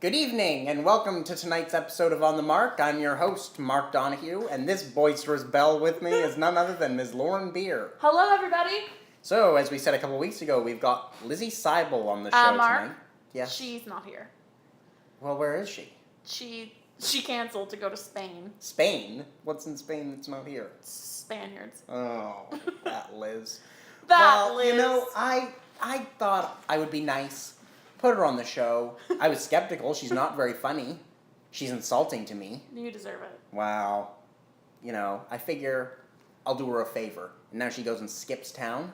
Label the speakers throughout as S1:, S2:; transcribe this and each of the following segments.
S1: Good evening, and welcome to tonight's episode of On the Mark. I'm your host, Mark Donahue, and this boisterous belle with me is none other than Ms. Lauren Beer.
S2: Hello, everybody.
S1: So, as we said a couple weeks ago, we've got Lizzie Seibel on the show
S2: Mark,
S1: tonight. Yes.
S2: She's not here.
S1: Well, where is she?
S2: She canceled to go to Spain.
S1: Spain? What's in Spain that's not here?
S2: Spaniards.
S1: Oh, that Liz.
S2: Liz.
S1: You know, I thought I would be nice. Put her on the show. I was skeptical. She's not very funny. She's insulting to me.
S2: You deserve it.
S1: Wow. You know, I figure I'll do her a favor. And now she goes and skips town?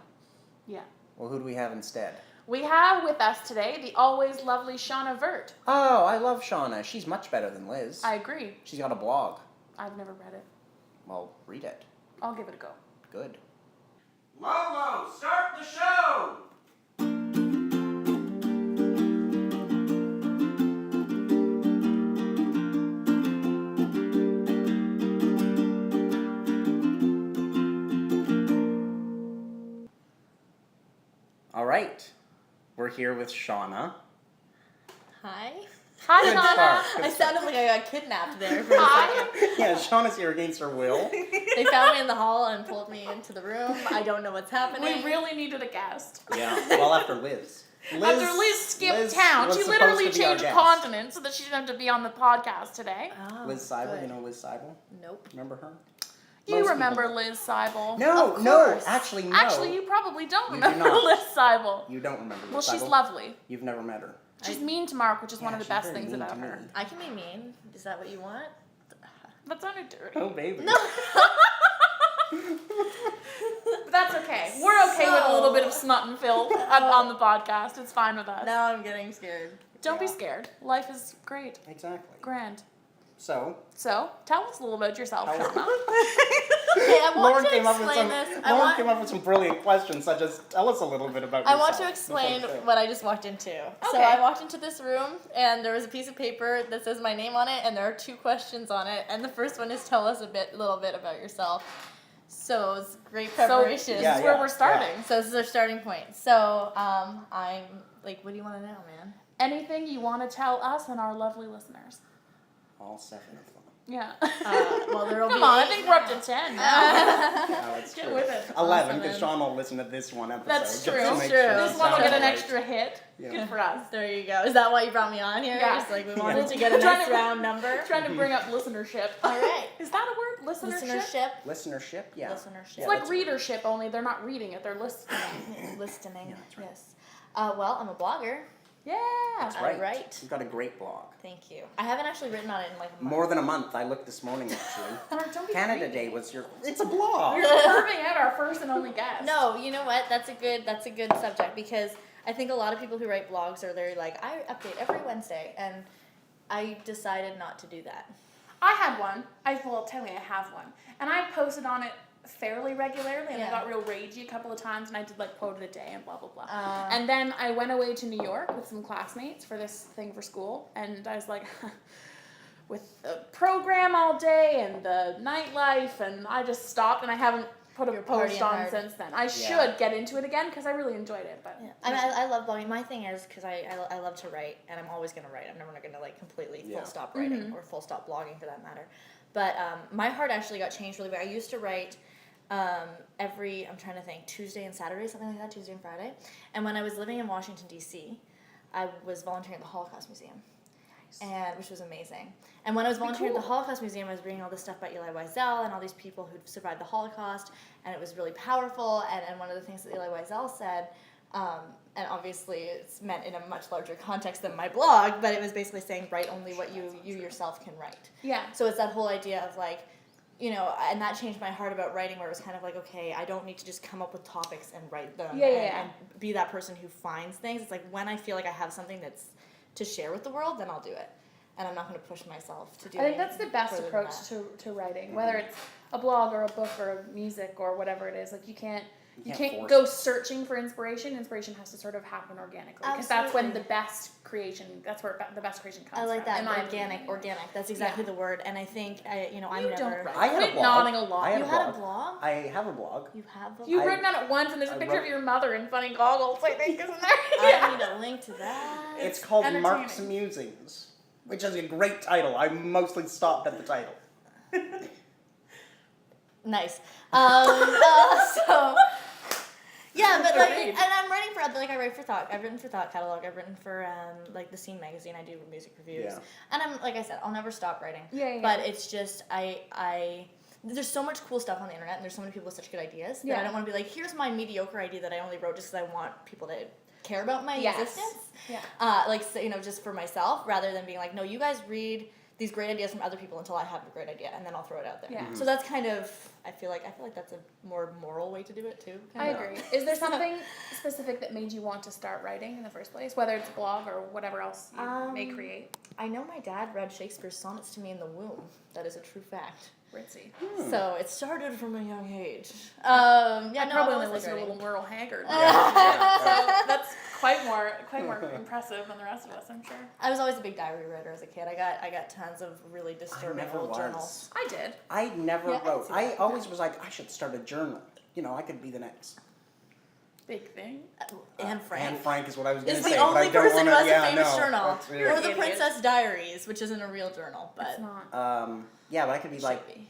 S2: Yeah.
S1: Well, who do we have instead?
S2: We have with us today the always lovely SHAUNA VERT.
S1: Oh, I love Shauna. She's much better than Liz.
S2: I agree.
S1: She's got a blog.
S2: I've never read it.
S1: Well, read it.
S2: I'll give it a go.
S1: Good.
S3: Lolo, start the show!
S1: All right. We're here with Shauna.
S4: Hi.
S2: Hi,
S1: Good
S2: SHAUNA.
S1: start. Good
S4: I
S1: start.
S4: sounded like I got kidnapped there for a
S2: Hi.
S4: second.
S1: Yeah, Shauna's here against her will.
S4: They found me in the hall and pulled me into the room. I don't know what's happening.
S2: We really needed a guest.
S1: Yeah, well, after Liz.
S2: After Liz skipped
S1: Liz
S2: town,
S1: was
S2: she
S1: supposed
S2: literally
S1: to be our
S2: changed
S1: guest.
S2: continent so that she didn't have to be on the podcast today.
S4: Oh,
S1: Liz Seibel,
S4: good.
S1: you know Liz Seibel?
S4: Nope.
S1: Remember her?
S2: You
S1: Most
S2: remember
S1: people
S2: Liz Seibel.
S1: No,
S4: Of
S1: no,
S4: course.
S1: actually, no.
S2: Actually, you probably don't
S1: You do
S2: remember
S1: not.
S2: Liz Seibel.
S1: You don't remember Liz
S2: Well, she's
S1: Seibel?
S2: lovely.
S1: You've never met her.
S2: She's mean to Mark, which is one
S1: Yeah,
S2: of the
S1: she's
S2: best
S1: very
S2: things
S1: mean
S2: about
S1: to me.
S2: her.
S4: I can be mean. Is that what you want?
S2: That sounded dirty.
S1: Oh, baby.
S4: No.
S2: But that's okay. We're okay with a little bit of smut and filth on the podcast. It's fine with us.
S4: Now I'm getting scared.
S2: Don't be
S1: Yeah.
S2: scared. Life is great.
S1: Exactly.
S2: Grand.
S1: So,
S2: So, tell us a little about yourself,
S1: Tell us.
S2: Shauna.
S4: Okay, I want
S1: Lauren
S4: to
S1: came up with
S4: explain
S1: some.
S4: this.
S1: Lauren came up with some brilliant questions, such as tell us a little bit about
S4: I
S1: yourself.
S4: want to explain
S1: That's okay.
S4: what I just walked into. So
S2: Okay.
S4: I walked into this room, and there was a piece of paper that says my name on it, and there are 2 questions on it. And the first one is tell us a little bit about yourself. So it's great preparation.
S2: This
S1: Yeah,
S2: is where
S1: yeah,
S2: we're starting.
S4: So this is our starting point. So I'm like, what do you want to know, man?
S2: Anything you want to tell us and our lovely listeners?
S1: All 7 of them.
S2: Yeah.
S4: Well, there'll
S2: Come
S4: be
S2: on, I
S4: 8
S2: think we're up to 10 now.
S1: No, that's
S2: Get
S1: true.
S2: with it.
S1: 11, because
S4: Awesome.
S1: Sean will listen to this one episode.
S2: That's
S1: just
S2: true.
S1: to
S4: That's
S1: make
S4: true.
S1: sure
S2: This
S1: it
S2: one will
S1: sounds
S2: get an
S1: right.
S2: extra hit.
S1: Yeah.
S2: Good for us.
S4: There you go. Is that why you brought me on here?
S2: Yeah.
S4: Just like we
S1: Yeah.
S4: wanted to get a
S2: Trying
S4: nice
S2: to-
S4: round number.
S2: Trying to bring up listenership.
S4: All right.
S2: Is that a word? Listenership?
S1: Listenership, yeah.
S4: Listenership.
S2: It's like readership, only they're not reading it, they're listening.
S4: Listening.
S1: Yeah, that's right.
S4: Yes. Well, I'm a blogger.
S2: Yeah.
S1: That's
S4: I
S1: right.
S4: write.
S1: You've got a great blog.
S4: Thank you. I haven't actually written on it in like a month.
S1: More than a month. I looked this morning, actually.
S2: Mark, don't be
S1: Canada
S2: greedy.
S1: Day was your... It's a blog!
S2: You're carving out our first and only guest.
S4: No, you know what? That's a good subject because I think a lot of people who write blogs are they're like I update every Wednesday, and I decided not to do that.
S2: I had one. Technically I have one. And I posted on it fairly regularly, and I
S4: Yeah.
S2: got real ragey a couple of times, and I did like quote of the day and blah, blah, blah.
S4: Uh,
S2: And then I went away to New York with some classmates for this thing for school, and I was like, with the program all day and the nightlife, and I just stopped, and I haven't put a
S4: You're
S2: post
S4: partying
S2: on
S4: hard.
S2: since then. I
S1: Yeah.
S2: should get into it again, because I really enjoyed it, but...
S4: Yeah. I mean, I love blogging. My thing is because I love to write, and I'm always going to write. I'm never going to like completely
S1: Yeah.
S4: full stop writing or full stop blogging for that matter. But my heart actually got changed really bad. I used to write every, I'm trying to think, Tuesday and Saturday, something like that, Tuesday and Friday. And when I was living in Washington, D.C., I was volunteering at the Holocaust Museum. And which was amazing. And when I was volunteering at the Holocaust Museum, I was reading all this stuff about Elie Wiesel and all these people who'd survived the Holocaust, and it was really powerful. And one of the things that Elie Wiesel said, and obviously it's meant in a much larger context than my blog, but it was basically saying write only what you yourself can write.
S2: Yeah.
S4: So it's that whole idea of like, you know, and that changed my heart about writing, where it was kind of like, okay, I don't need to just come up with topics and write them and be that person who finds things. It's like when I feel like I have something that's to share with the world, then I'll do it. And I'm not going to push myself to do it.
S2: I think that's the best approach to writing, whether it's a blog or a book or music or whatever it is. Like you can't
S1: force
S2: go
S1: it.
S2: searching for inspiration. Inspiration has to sort of happen organically, because that's when the best creation. That's where the best creation comes.
S4: I like
S2: from,
S4: that
S2: in my
S4: organic.
S2: opinion.
S4: Organic. That's exactly the word. And I think I'm
S2: You
S4: never.
S2: don't write.
S1: I had a
S2: Quit
S1: blog.
S2: nodding a lot.
S1: I had
S4: You
S1: a
S4: had a
S1: blog.
S4: blog.
S1: I have a blog.
S4: You have a.
S2: You've
S1: I-
S2: written on it once, and there's a
S1: I
S2: picture
S1: wrote-
S2: of your mother in funny goggles. I think isn't there?
S4: I need a link to that.
S1: It's called
S2: entertaining.
S1: Mark's Musings. which is a great title. I mostly stopped at the title.
S4: Nice. So yeah, but like, and I'm writing for like I write for Thought. I've written for Thought Catalog. I've written for like the Scene magazine. I do music reviews,
S1: Yeah.
S4: and I'm like I said, I'll never stop writing.
S2: Yeah.
S4: But it's just I there's so much cool stuff on the internet, and there's so many people with such good ideas that I don't want to be like, here's my mediocre idea that I only wrote just because I want people to care about my existence.
S2: Yeah.
S4: Like so, just for myself, rather than being like, no, you guys read these great ideas from other people until I have a great idea, and then I'll throw it out there.
S2: Yeah.
S4: So that's kind of I feel like that's a more moral way to do it too.
S2: I agree. Is there something specific that made you want to start writing in the first place, whether it's a blog or whatever else you may create?
S4: I know my dad read Shakespeare's sonnets to me in the womb. That is a true fact.
S2: Ritzy.
S4: So it started from a young age.
S2: I probably only listened to Little Merle Haggard. So that's quite more impressive than the rest of us, I'm sure.
S4: I was always a big diary writer as a kid. I got tons of really disturbing old journals.
S2: I did.
S1: I never
S4: Yeah, I
S1: wrote.
S4: see
S1: I
S4: that.
S1: always was like, I should start a journal. I could be the next.
S2: Big thing.
S4: Anne Frank.
S1: Anne Frank is what I was going
S4: is
S1: to say.
S4: the
S1: but
S4: only
S1: I don't
S4: person who
S1: wanna,
S4: has a famous journal.
S1: that's weird.
S4: Or the
S2: Idiot.
S4: Princess Diaries, which isn't a real journal, but
S2: It's not.
S1: Yeah, but I could be like,
S4: should be.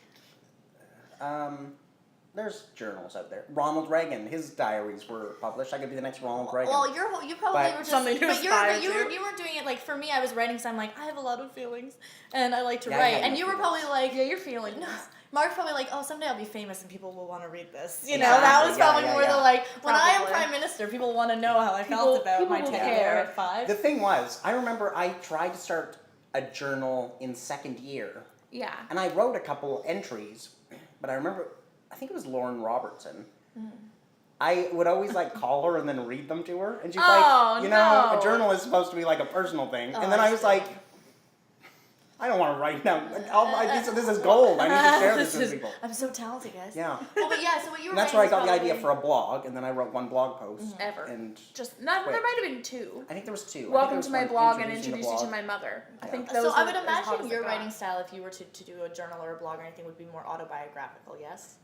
S1: there's journals out there. Ronald Reagan, his diaries were published. I could be the next Ronald Reagan.
S4: Well, you probably
S1: But-
S4: were just,
S2: Something to
S4: but
S2: aspire
S4: you
S2: to.
S4: weren't doing it like for me. I was writing, so I'm like, I have a lot of feelings, and I like to
S1: Yeah, I
S4: write.
S1: have
S4: And
S1: no
S4: you were
S1: feelings.
S4: probably like,
S2: Yeah, you're feeling
S4: no.
S2: this.
S4: Mark's probably like, oh, someday I'll be famous and people will want to read this. You know,
S1: Exactly,
S4: that was
S1: yeah,
S4: probably
S1: yeah,
S4: more
S1: yeah.
S4: the like, when I am
S2: Probably.
S4: prime minister, people want to know how I
S2: People-
S4: felt about
S2: people
S4: my
S2: will
S4: tenure
S2: care.
S4: at 5.
S1: The thing was, I remember I tried to start a journal in second year,
S2: Yeah.
S1: and I wrote a couple entries, but I remember, I think it was Lauren Robertson. I would always like call her and then read them to her, and she's
S2: Oh,
S1: like,
S2: no.
S1: a journal is supposed to be like a personal thing,
S4: Oh,
S1: and then I was
S4: see.
S1: like, I don't want to write down. This is gold. I need to share this with people.
S4: I'm so talented, guys.
S1: Yeah,
S4: Well, but yeah, so what you were
S1: and that's where I
S4: writing
S1: got the
S4: is
S1: idea
S4: probably-
S1: for a blog, and then I wrote one blog post.
S2: Ever.
S1: And
S2: Just not.
S1: Wait.
S2: There might have been 2.
S1: I think there was 2. I think
S2: Welcome
S1: there was
S2: to my
S1: one
S2: blog and
S1: introducing the
S2: introduced you to
S1: blog.
S2: my mother. I
S1: Yeah.
S2: think those
S4: So I
S2: are
S4: would
S2: as hot
S4: imagine
S2: as
S4: your
S2: it got.
S4: writing style, if you were to do a journal or a blog or anything, would be more autobiographical. Yes.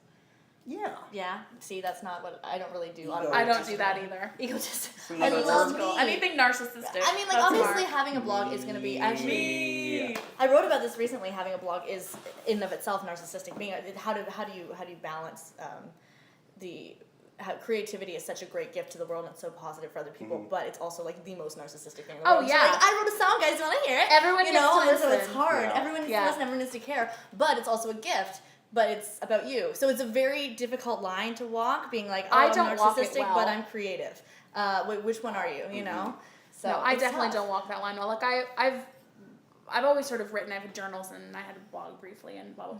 S1: Yeah.
S4: Yeah. See, that's not what I don't really do.
S1: Ego.
S2: I don't do that either.
S4: Egotistic.
S1: See,
S4: I
S1: that's
S4: love
S1: cool.
S4: me.
S2: Anything narcissistic.
S4: I mean, like
S2: That's
S4: obviously
S2: smart.
S4: having a blog is going to be actually.
S2: Me.
S4: I wrote about this recently. Having a blog is in and of itself narcissistic. Being how do you balance how creativity is such a great gift to the world and it's so positive for other people, but it's also like the most narcissistic thing in the
S2: Oh,
S4: world.
S2: yeah.
S4: So, like, I wrote a song, guys. Do you want to hear it?
S2: Everyone
S4: you
S2: needs
S4: know,
S2: to
S4: and so it's
S2: listen.
S4: hard.
S1: Yeah.
S4: Everyone needs
S2: Yeah.
S4: to listen. Everyone needs to care. But it's also a gift. But it's about you. So it's a very difficult line to walk. Being like, oh,
S2: I
S4: I'm
S2: don't walk it
S4: narcissistic,
S2: well.
S4: but I'm creative. Which one are you? You know. So
S2: No, I
S4: it's
S2: definitely
S4: tough.
S2: don't walk that line well. Like I've always sort of written. I have journals and I had a blog briefly and blah blah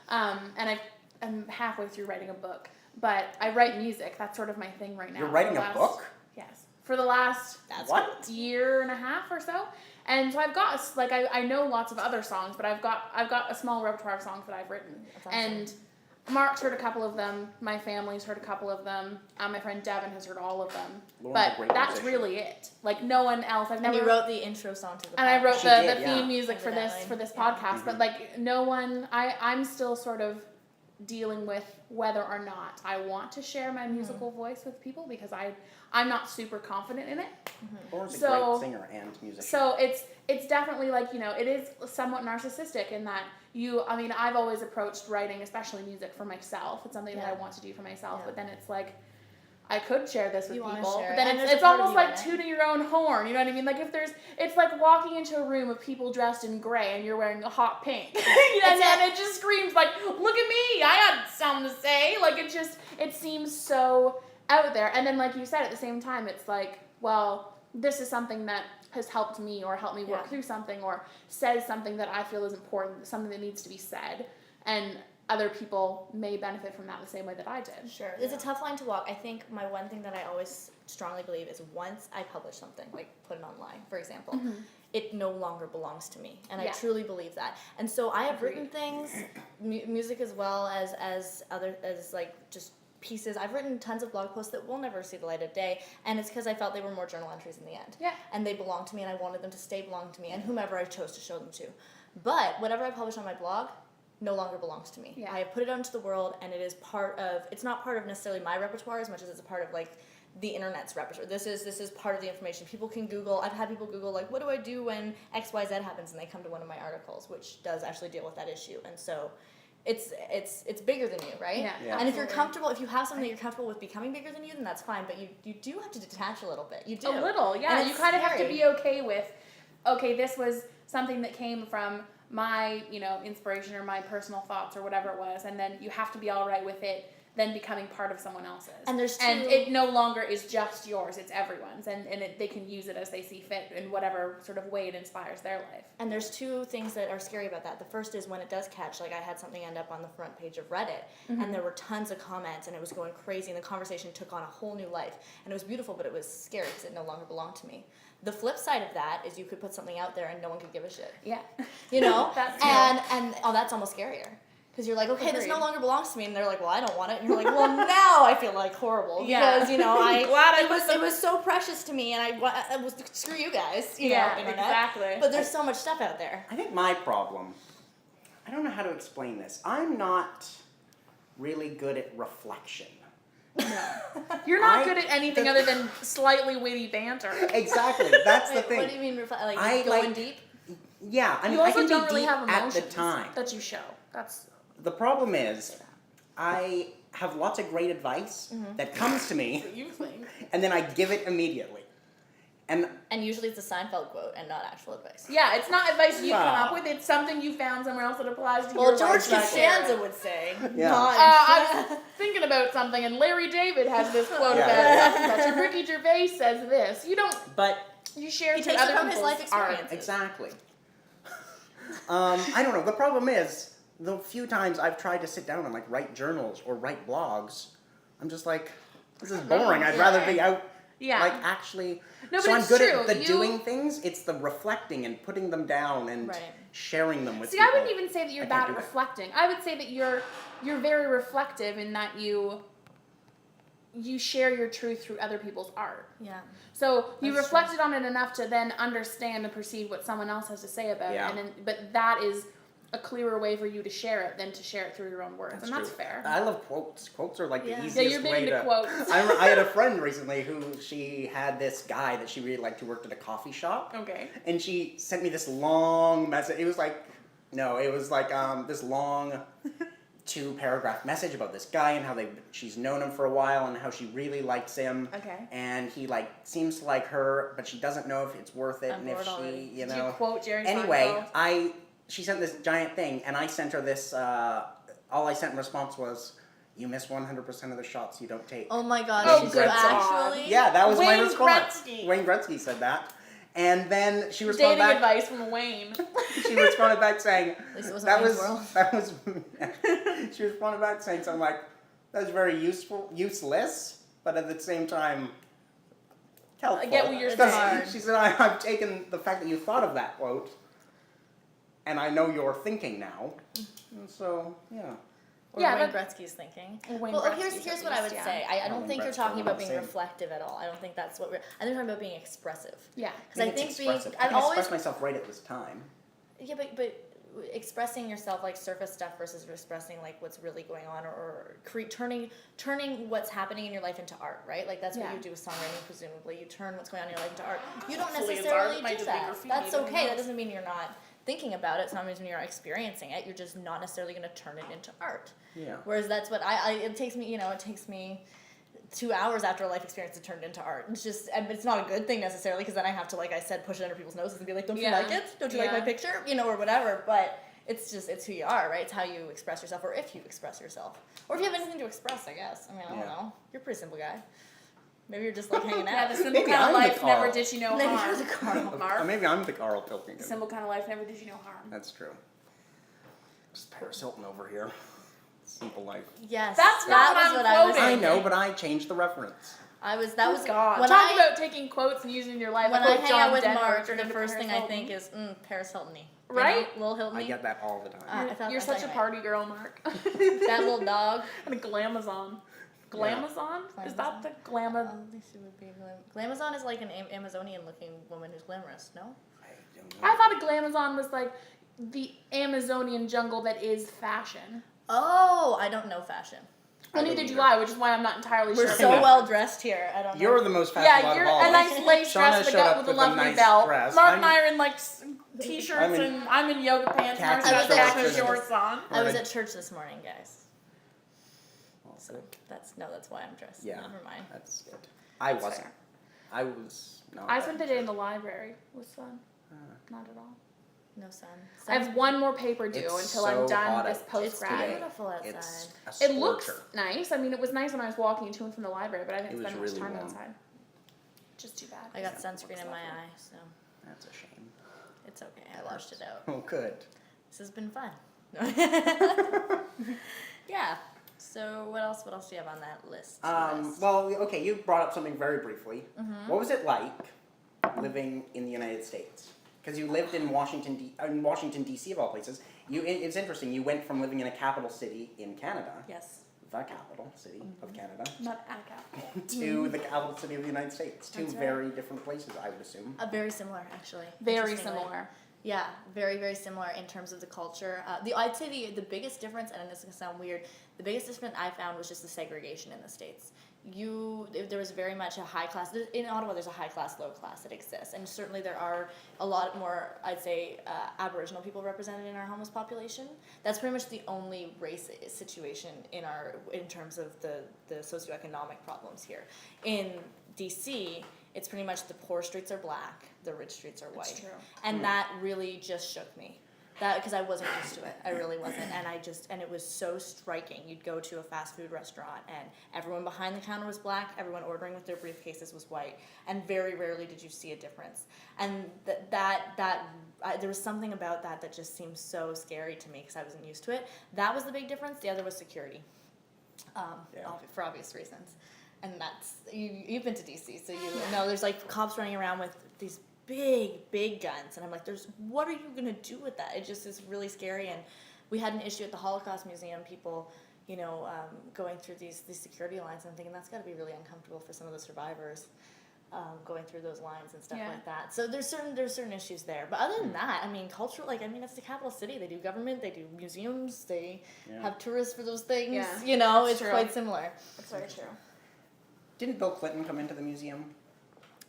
S2: blah. And I'm halfway through writing a book, but I write music. That's sort of my thing right now.
S1: You're
S2: For
S1: writing
S2: the
S1: a
S2: last-
S1: book?
S2: Yes, for the last
S1: What?
S2: year and a half or so. And so I've got like I know lots of other songs, but I've got a small repertoire of songs that I've written.
S4: That's awesome.
S2: And Mark's heard a couple of them. My family's heard a couple of them. My friend Devin has heard all of them.
S1: Lauren's a
S2: But
S1: great
S2: that's
S1: musician.
S2: really it. Like no one else. I've
S4: And
S2: never
S4: you wrote the intro song to the.
S2: and I wrote
S1: She
S2: the
S1: did, yeah.
S2: theme music for this
S4: Evidently.
S2: podcast. But like no one. I'm still sort of dealing with whether or not I want to share my musical voice with people because I'm not super confident in it.
S1: Lauren's a
S2: So-
S1: great singer and musician.
S2: So it's definitely like, it is somewhat narcissistic in that I've always approached writing, especially music, for myself. It's something that I
S4: Yeah.
S2: want to do for myself,
S4: Yeah.
S2: but then it's like, I could share this with
S4: You wanna
S2: people,
S4: share
S2: but
S4: it.
S2: then
S4: And there's
S2: it's
S4: a part of
S2: almost
S4: you in
S2: like
S4: it.
S2: tooting your own horn, you know what I mean? Like it's like walking into a room of people dressed in gray and you're wearing a hot pink. and it just screams like, look at me, I had something to say. Like it seems so out there. And then like you said, at the same time, it's like, well, this is something that has helped me or helped me work
S4: Yeah.
S2: through something or says something that I feel is important, something that needs to be said. And other people may benefit from that the same way that I did.
S4: Sure. It's a tough line to walk. I think my one thing that I always strongly believe is once I publish something, like put it online, for example, it no longer belongs to me. And I
S2: Yeah.
S4: truly believe that. And so I have written
S2: Agreed.
S4: things, music as well as like just pieces. I've written tons of blog posts that will never see the light of day, and it's because I felt they were more journal entries in the end.
S2: Yeah.
S4: And they belonged to me, and I wanted them to stay belong to me, and whomever I chose to show them to. But whatever I publish on my blog no longer belongs to me.
S2: Yeah.
S4: I have put it out into the world, and it is it's not part of necessarily my repertoire as much as it's a part of like the internet's repertoire. This is part of the information. People can Google. I've had people Google like, what do I do when XYZ happens, and they come to one of my articles, which does actually deal with that issue. And so, it's bigger than you, right?
S2: Yeah.
S1: Yeah.
S4: And if you're comfortable, if you have something that you're comfortable with becoming bigger than you, then that's fine. But you do have to detach a little bit. You do
S2: A little, yeah.
S4: And
S2: You
S4: it's
S2: kind of have to
S4: scary.
S2: be okay with, okay, this was something that came from my, inspiration or my personal thoughts or whatever it was, and then you have to be all right with it then becoming part of someone else's.
S4: And there's
S2: and
S4: two-
S2: it no longer is just yours; it's everyone's, and they can use it as they see fit in whatever sort of way it inspires their life.
S4: And there's two things that are scary about that. The first is when it does catch, like I had something end up on the front page of Reddit, and there were tons of comments, and it was going crazy, and the conversation took on a whole new life. And it was beautiful, but it was scary because it no longer belonged to me. The flip side of that is you could put something out there and no one could give a shit.
S2: Yeah,
S4: You know?
S2: That's
S4: and that's almost scarier. Because you're like, okay, this no
S2: Agreed.
S4: longer belongs to me, and they're like, well, I don't want it, and you're like, well, now I feel like horrible
S2: Yeah.
S4: because it was so precious to me, and I was screw you guys, you know, internet.
S2: exactly.
S4: But there's so much stuff out there.
S1: I think my problem, I don't know how to explain this. I'm not really good at reflection.
S2: You're not
S1: I-
S2: good at anything other than slightly witty banter.
S1: Exactly, that's the
S4: Wait,
S1: thing.
S4: what do you mean, like
S1: I
S4: going
S1: like-
S4: deep?
S1: Yeah, I mean,
S2: You
S1: I
S2: also
S1: can
S2: don't
S1: be
S2: really
S1: deep
S2: have
S1: at
S2: emotions
S1: the time.
S2: that you show. That's
S1: The problem is, I have lots of great advice that comes to me,
S2: what you think.
S1: and then I give it immediately. And
S4: And usually it's a Seinfeld quote and not actual advice.
S2: Yeah, it's not advice you come
S1: Wow.
S2: up with. It's something you found somewhere else that applies to
S4: Well,
S2: your
S4: George
S2: life.
S4: Costanza would say,
S1: Yeah.
S4: not.
S2: I was thinking about something, and Larry David has this quote
S1: Yeah.
S2: about such and such, and Ricky Gervais says this.
S1: but
S2: You share
S4: He
S2: through
S4: takes it
S2: other
S4: from his
S2: people's
S4: life
S2: art.
S4: experience.
S1: exactly. I don't know. The problem is, the few times I've tried to sit down and like write journals or write blogs, I'm just like, this is boring. I'd rather be out.
S2: Yeah.
S1: Like actually,
S2: No, but
S1: so I'm
S2: it's
S1: good
S2: true.
S1: at the
S2: You-
S1: doing things. It's the reflecting and putting them down and
S4: Right.
S1: sharing them with
S2: See,
S1: people.
S2: I wouldn't even say that you're
S1: I can't
S2: bad
S1: do
S2: at
S1: that.
S2: reflecting. I would say that you're very reflective in that you share your truth through other people's art.
S4: Yeah.
S2: So you
S4: That's
S2: reflected on it enough to then understand and perceive what someone else has to say about
S1: Yeah.
S2: it, and then, but that is a clearer way for you to share it than to share it through your own words, and that's
S1: true.
S2: fair.
S1: I love quotes. Quotes are like
S4: Yeah.
S1: the
S4: Yeah,
S1: easiest
S2: you're big
S1: way
S2: into
S1: to.
S2: quotes.
S1: I had a friend recently who she had this guy that she really liked who worked at a coffee shop,
S2: Okay.
S1: and she sent me this long message. It was like this long 2-paragraph message about this guy and how she's known him for a while and how she really likes him.
S2: Okay.
S1: And he like seems to like her, but she doesn't know if it's worth it
S4: I'm
S1: and if
S4: bored
S1: she,
S4: already.
S1: you
S2: Did
S1: know.
S2: you quote Jerry
S1: Anyway,
S2: Seinfeld?
S1: she sent this giant thing, and I sent her this. All I sent in response was, "You miss 100% of the shots you don't take."
S4: Oh my God.
S2: Oh,
S4: did
S1: good
S4: you
S2: God.
S4: actually?
S1: Yeah, that was my
S2: Wayne
S1: response.
S2: Gretzky.
S1: Wayne Gretzky said that, and then she responded
S2: Dating
S1: back.
S2: advice from Wayne.
S1: She responded back saying,
S4: At least it wasn't
S1: "That
S4: Wayne's
S1: was
S4: World.
S1: that was." She responded back saying something like, "That was very useless, but at the same time." Helpful.
S2: I get what you're
S1: Because
S4: saying.
S1: She said, I've taken the fact that you thought of that quote, and I know you're thinking now. And so, yeah.
S4: Or
S2: Yeah,
S4: Wayne
S2: that-
S4: Gretzky's thinking.
S2: Wayne
S4: well,
S2: Gretzky's
S4: here's
S2: at
S4: what I would
S2: least,
S4: say. I don't
S1: Wayne
S4: think you're
S1: Gretzky,
S4: talking about
S1: I'm
S4: being
S1: saying.
S4: reflective at all. I don't think that's what we're. I think you're talking about being expressive.
S2: Yeah.
S4: Because I
S1: it's
S4: think being.
S1: expressive. I
S4: I've
S1: can
S4: always.
S1: express myself right at this time.
S4: Yeah, but expressing yourself like surface stuff versus expressing like what's really going on or turning what's happening in your life into art, right? Like that's what
S2: Yeah.
S4: you do with songwriting, presumably. You turn what's going on in your life into art. You don't
S2: Hopefully it's
S4: necessarily
S2: art. It might
S4: do
S2: just be
S4: that.
S2: graffiti,
S4: That's
S2: but who
S4: okay. That
S2: knows?
S4: doesn't mean you're not thinking about it. It's not mean you're not experiencing it. You're just not necessarily going to turn it into art.
S1: Yeah.
S4: Whereas that's what it takes me, it takes me 2 hours after a life experience to turn it into art. It's just, and it's not a good thing necessarily because then I have to, like I said, push it under people's noses and be like, don't you
S2: Yeah.
S4: like it? Don't you like my
S2: Yeah.
S4: picture? Or whatever. But it's who you are, right? It's how you express yourself, or if you express yourself. Or if you have anything to express, I guess. I mean, I don't
S1: Yeah.
S4: know. You're a pretty simple guy. Maybe you're just like hanging
S2: Yeah,
S4: out.
S2: the simple
S1: Maybe
S2: kind
S1: I'm
S2: of
S1: the
S2: life never
S1: Carl.
S2: did you no
S4: Maybe
S2: harm.
S4: you're the Carl.
S1: Or
S2: Mark.
S1: maybe I'm the Carl Pilkington.
S2: Simple kind of life never did you no harm.
S1: That's true. It's Paris Hilton over here. Simple life.
S4: Yes.
S2: That's
S4: that
S2: not what
S4: was
S2: I'm
S4: what I was
S2: quoting.
S1: I
S4: thinking.
S1: know, but I changed the reference.
S4: That was
S2: God.
S4: when
S2: Talk
S4: I,
S2: about taking quotes and using in your life.
S4: when
S2: I
S4: I
S2: quote
S4: hang
S2: John
S4: out with
S2: Denver
S4: Mark,
S2: turned
S4: the
S2: into
S4: first
S2: Paris
S4: thing I
S2: Hilton.
S4: think is Paris Hilton-y.
S2: Right?
S4: Lil Hilton-y.
S1: I get that all the time.
S4: I thought
S2: You're
S4: that's
S2: such a
S4: anyway.
S2: party girl, Mark.
S4: That little dog.
S2: And a glamazon. Glamazon? Is that the glamour?
S4: She would be Glamazon is like an Amazonian-looking woman who's glamorous. No.
S1: I don't know.
S2: I thought a glamazon was like the Amazonian jungle that is fashion.
S4: Oh, I don't know fashion.
S2: Well, neither do I, which is why I'm not entirely
S4: We're
S2: sure.
S4: so well dressed here. I don't know.
S1: You're the most fashionable
S2: Yeah,
S1: out
S2: you're
S1: of all
S2: a
S1: of
S2: nice
S1: us.
S2: lace dress
S1: Shauna
S2: with
S1: showed up
S2: with a
S1: with a
S2: lovely
S1: nice
S2: belt.
S1: dress.
S2: Mark
S1: I'm-
S2: and I are in like t-shirts,
S1: I'm in
S2: and I'm in yoga pants. Mark's
S1: khaki
S2: got
S4: shorts
S2: khaki
S4: and-
S2: shorts on.
S4: I was at church this morning, guys.
S1: Also,
S4: That's why I'm dressed.
S1: yeah,
S4: Never mind.
S1: that's good. I
S2: That's
S1: wasn't.
S2: fair.
S1: I was not.
S2: I spent the day in the library. It was fun. Not at all.
S4: No sun.
S2: I have one more paper due
S1: It's
S2: until
S1: so
S2: I'm done
S1: hot
S2: this
S1: out
S2: post
S4: It's
S2: grad.
S4: beautiful outside.
S1: It's a
S2: It
S1: scorcher.
S2: looks nice. I mean, it was nice when I was walking to and from the library, but I didn't
S1: It was
S2: spend much
S1: really
S2: time
S1: warm.
S2: outside. Just too bad.
S4: I got
S1: Yeah,
S4: sunscreen
S2: looks
S4: in my
S2: lovely.
S4: eye, so
S1: That's a shame.
S4: it's okay. I washed it out.
S1: Oh, good.
S4: This has been fun. Yeah. So what else? What else do you have on that list?
S1: Well, okay, you brought up something very briefly.
S4: Mm-hmm.
S1: What was it like living in the United States? Because you lived in Washington, D.C. of all places. It's interesting. You went from living in a capital city in Canada,
S4: Yes.
S1: the capital city of Canada,
S2: Not at capital.
S1: to the capital city of the United States. Two
S4: That's right.
S1: very different places, I would assume.
S4: Very similar, actually.
S2: Very
S4: interestingly.
S2: similar.
S4: Yeah, very, very similar in terms of the culture. I'd say the biggest difference, and this is going to sound weird, the biggest difference I found was just the segregation in the States. There was very much a high class, in Ottawa there's a high class, low class that exists, and certainly there are a lot more, I'd say, Aboriginal people represented in our homeless population. That's pretty much the only race situation in terms of the socioeconomic problems here. In DC, it's pretty much the poor streets are black, the rich streets are white.
S2: That's true.
S4: And that really just shook me. Because I wasn't used to it. I really wasn't. And it was so striking. You'd go to a fast food restaurant and everyone behind the counter was black, everyone ordering with their briefcases was white, and very rarely did you see a difference. And there was something about that just seemed so scary to me because I wasn't used to it. That was the big difference. The other was security, for obvious reasons. And that's, you've been to DC, so you know there's like cops running around with these big guns, and I'm like, what are you gonna do with that? It just is really scary. And we had an issue at the Holocaust Museum, people, going through these security lines, and I'm thinking that's got to be really uncomfortable for some of the survivors, going through those lines and stuff like that. So there's certain issues there. But other than that, I mean, cultural, it's the capital city. They do government, they do museums, they have tourists for those things.
S2: Yeah,
S4: it's
S2: true.
S4: quite similar.
S2: That's very true.
S1: Didn't Bill Clinton come into the museum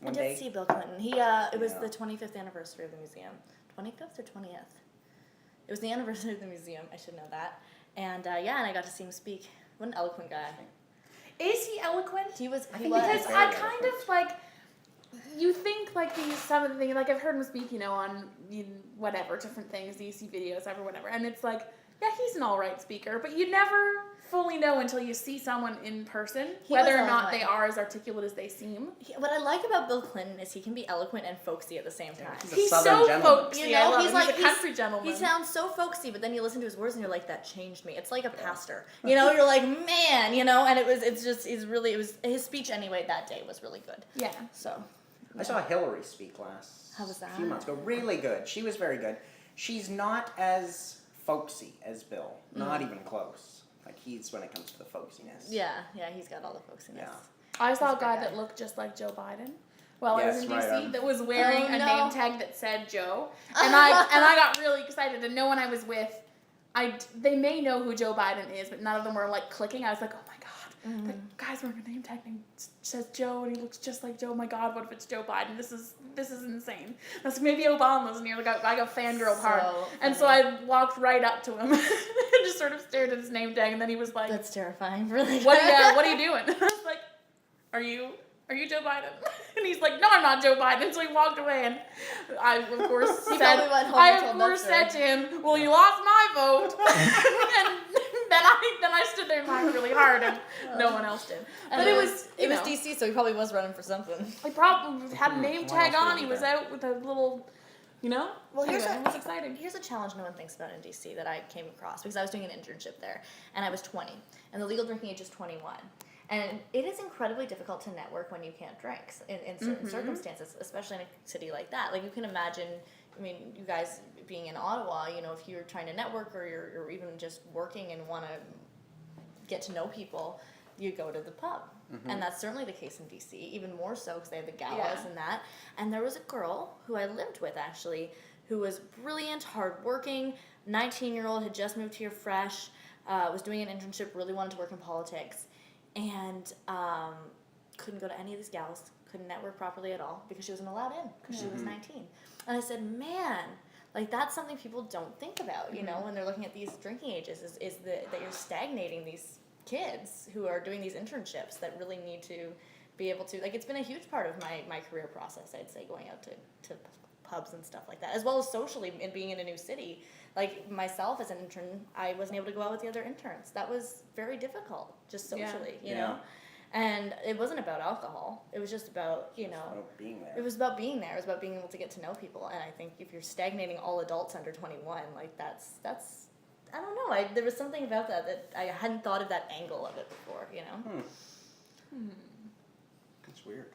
S1: one
S4: I
S1: day?
S4: did see Bill Clinton. It was
S1: Yeah.
S4: the 25th anniversary of the museum. 25th or 20th? It was the anniversary of the museum. I should know that. And and I got to see him speak. What an eloquent guy.
S2: Is he eloquent?
S4: He was.
S1: think
S2: Because
S1: very
S2: I kind
S1: eloquent.
S2: of like, you think like some of the things, like I've heard him speak, on whatever, different things, you see videos or whatever, and it's like, yeah, he's an alright speaker, but you never fully know until you see someone in person whether
S4: was
S2: or not
S4: eloquent.
S2: they are as articulate as they seem.
S4: What I like about Bill Clinton is he can be eloquent and folksy at the same time.
S1: He's a
S2: He's
S1: Southern
S2: so
S1: gentleman.
S2: folksy.
S4: You know,
S2: I love
S4: he's
S2: him.
S4: like-
S2: a country gentleman.
S4: He sounds so folksy, but then you listen to his words and you're like, that changed me. It's like a pastor. You're like, man, and his speech anyway that day was really good.
S2: Yeah.
S4: So,
S1: I saw Hillary speak
S4: How was that?
S1: a few months ago. Really good. She was very good. She's not as folksy as Bill. Not even close. Like he's when it comes to the folksiness.
S4: yeah, he's got all the folksiness.
S1: Yeah.
S2: I saw a
S4: He's a
S2: guy
S4: great
S2: that
S4: guy.
S2: looked just like Joe Biden. Well, I was
S1: Yes,
S2: in
S1: right,
S2: DC that was wearing
S4: Oh,
S2: a
S4: no.
S2: name tag that said Joe, and I got really excited. And no one I was with, they may know who Joe Biden is, but none of them were like clicking. I was like, oh my god, the guy's wearing a name tag and says Joe, and he looks just like Joe. Oh my god, what if it's Joe Biden? This is insane. That's like, maybe Obama's, and I got fangirl hard. And so I walked right up to him and just sort of stared at his name tag, and then he was like,
S4: That's terrifying, really.
S2: what are you doing? I was like, are you Joe Biden? And he's like, no, I'm not Joe Biden. So he walked away, and I of course said,
S4: probably went home and told that
S2: said to him, well, you lost my vote. And then I stood there and laughed really hard, and no one else did. But it was
S4: DC, so he probably was running for something.
S2: he probably had a name
S1: What
S2: tag
S1: else
S2: on.
S1: was
S2: He was
S1: there?
S2: out with a little,
S4: Well,
S2: anyway, it was exciting.
S4: Here's a challenge no one thinks about in DC that I came across because I was doing an internship there, and I was 20, and the legal drinking age is 21. And it is incredibly difficult to network when you can't drink in certain circumstances, especially in a city like that. Like, you can imagine, you guys being in Ottawa, if you're trying to network or you're even just working and want to get to know people, you go to the pub. And that's certainly the case in DC, even more so because they have the galas and that. And there was a girl who I lived with, actually, who was brilliant, hardworking, 19-year-old, had just moved here fresh, was doing an internship, really wanted to work in politics, and couldn't go to any of these gals, couldn't network properly at all because she wasn't allowed in because she was 19. And I said, man, like that's something people don't think about, you know, when they're looking at these drinking ages, is that you're stagnating these kids who are doing these internships that really need to be able to, like, it's been a huge part of my career process, I'd say, going out to pubs and stuff like that, as well as socially and being in a new city. Like myself as an intern, I wasn't able to go out with the other interns. That was very difficult, just socially, you know. And it wasn't about alcohol. It was just about, you know,
S1: About being there.
S4: it was about being there. It was about being able to get to know people. And I think if you're stagnating all adults under 21, like that's I don't know. There was something about that I hadn't thought of that angle of it before, you know.
S1: That's weird.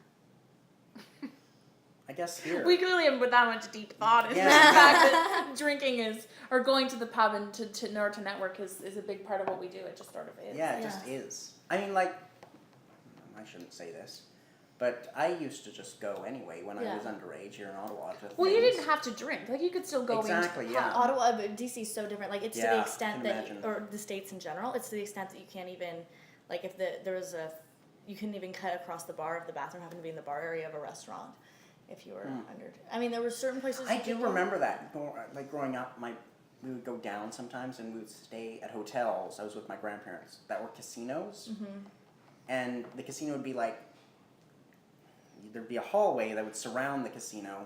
S1: I guess here.
S2: We clearly haven't put that much deep thought into
S1: Yeah.
S2: the fact that drinking is, or going to the pub and to network is a big part of what we do. It just sort of is.
S1: Yeah, it just is. I mean, like, I shouldn't say this, but I used to just go anyway when I was underage here in Ottawa.
S2: Well, you didn't have to drink. Like, you could still go
S1: Exactly,
S2: into the pub.
S1: yeah.
S4: Ottawa, but DC is so different. Like, it's to the
S1: Yeah,
S4: extent
S1: can
S4: that,
S1: imagine.
S4: or the States in general, it's to the extent that you can't even, like, if there was you couldn't even cut across the bar if the bathroom happened to be in the bar area of a restaurant if you were under. I mean, there were certain places.
S1: I do remember that. Like, growing up, we would go down sometimes and we would stay at hotels. I was with my grandparents that were casinos. And the casino would be like, there'd be a hallway that would surround the casino,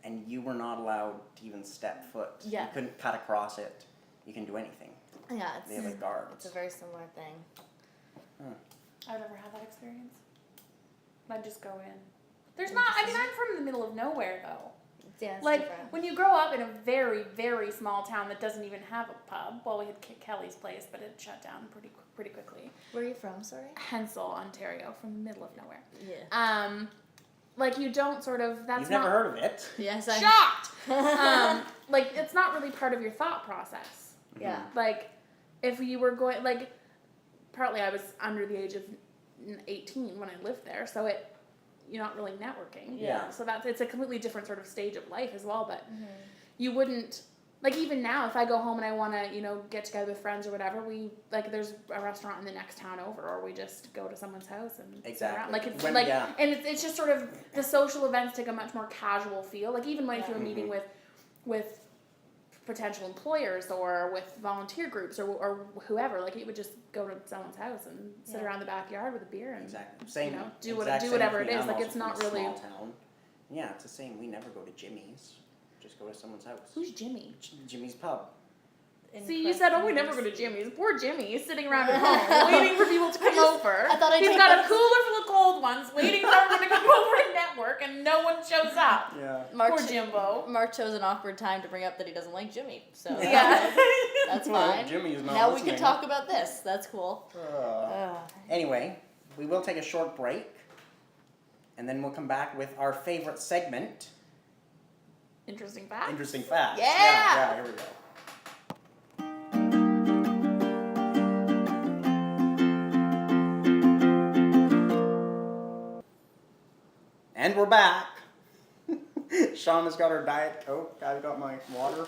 S1: and you were not allowed to even step foot.
S4: Yeah.
S1: You couldn't cut across it. You can do anything.
S4: Yeah,
S1: They have like guards.
S4: it's a very similar thing.
S2: I've never had that experience. I'd just go in. There's not, I mean, I'm from the middle of nowhere, though.
S4: Yeah, it's
S2: Like,
S4: different.
S2: when you grow up in a very, very small town that doesn't even have a pub, well, we had Kelly's place, but it shut down pretty quickly.
S4: Where are you from, sorry?
S2: Hensel, Ontario, from the middle of nowhere.
S4: Yeah.
S2: Like, you don't sort of, that's
S1: You've
S2: not...
S1: never heard of it?
S4: Yes,
S2: Shocked! Like, it's not really part of your thought process.
S4: Yeah.
S2: Like, if you were going, like, partly I was under the age of 18 when I lived there, so you're not really networking.
S1: Yeah.
S2: So it's a completely different sort of stage of life as well, but you wouldn't, like, even now, if I go home and I want to, you know, get together with friends or whatever, there's a restaurant in the next town over, or we just go to someone's house and sit around. Like, it's and it's just sort of, the social events take a much more casual feel. Like, even if you were meeting with potential employers or with volunteer groups or whoever, like, you would just go to someone's house and sit around the backyard with a beer and
S1: Same.
S2: you know, do
S1: exact same
S2: whatever
S1: with
S2: it
S1: me.
S2: is.
S1: I'm
S2: Like,
S1: also
S2: it's not
S1: from a
S2: really.
S1: small town. Yeah, it's the same. We never go to Jimmy's. Just go to someone's house.
S2: Who's Jimmy?
S1: Jimmy's pub.
S2: See, you said, oh, we never go to Jimmy's. Poor Jimmy is sitting around at home waiting for people to come over.
S4: I thought I'd
S2: He's
S4: take
S2: got a
S4: those-
S2: cooler full of cold ones waiting for everyone to come over and network, and no one shows up.
S1: Yeah.
S2: Poor Jimbo.
S4: Mark chose an awkward time to bring up that he doesn't like Jimmy, so
S2: Yeah.
S4: that's
S1: Well,
S4: fine.
S1: Jimmy's not
S4: Now we
S1: listening.
S4: can talk about this. That's cool.
S1: Anyway, we will take a short break, and then we'll come back with our favorite segment,
S2: Interesting fact.
S1: Interesting Facts.
S4: Yeah!
S1: Yeah, here we go. And we're back. Shauna's got her Diet Coke, I've got my water,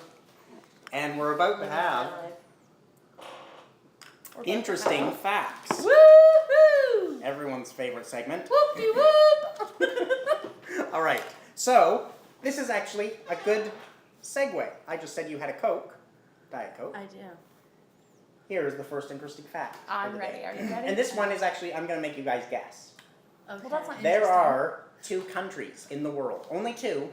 S1: and we're about to have Interesting Facts.
S2: Woohoo!
S1: Everyone's favorite segment.
S2: Whoop-de-whoop!
S1: All right, so this is actually a good segue. I just said you had a Coke, Diet Coke.
S4: I do.
S1: Here is the first interesting fact.
S2: I'm
S1: for the
S2: ready.
S1: day.
S2: Are you ready?
S1: And this one is actually, I'm going to make you guys guess.
S4: Okay.
S2: Well, that's not
S1: There
S2: interesting.
S1: are 2 countries in the world, only 2,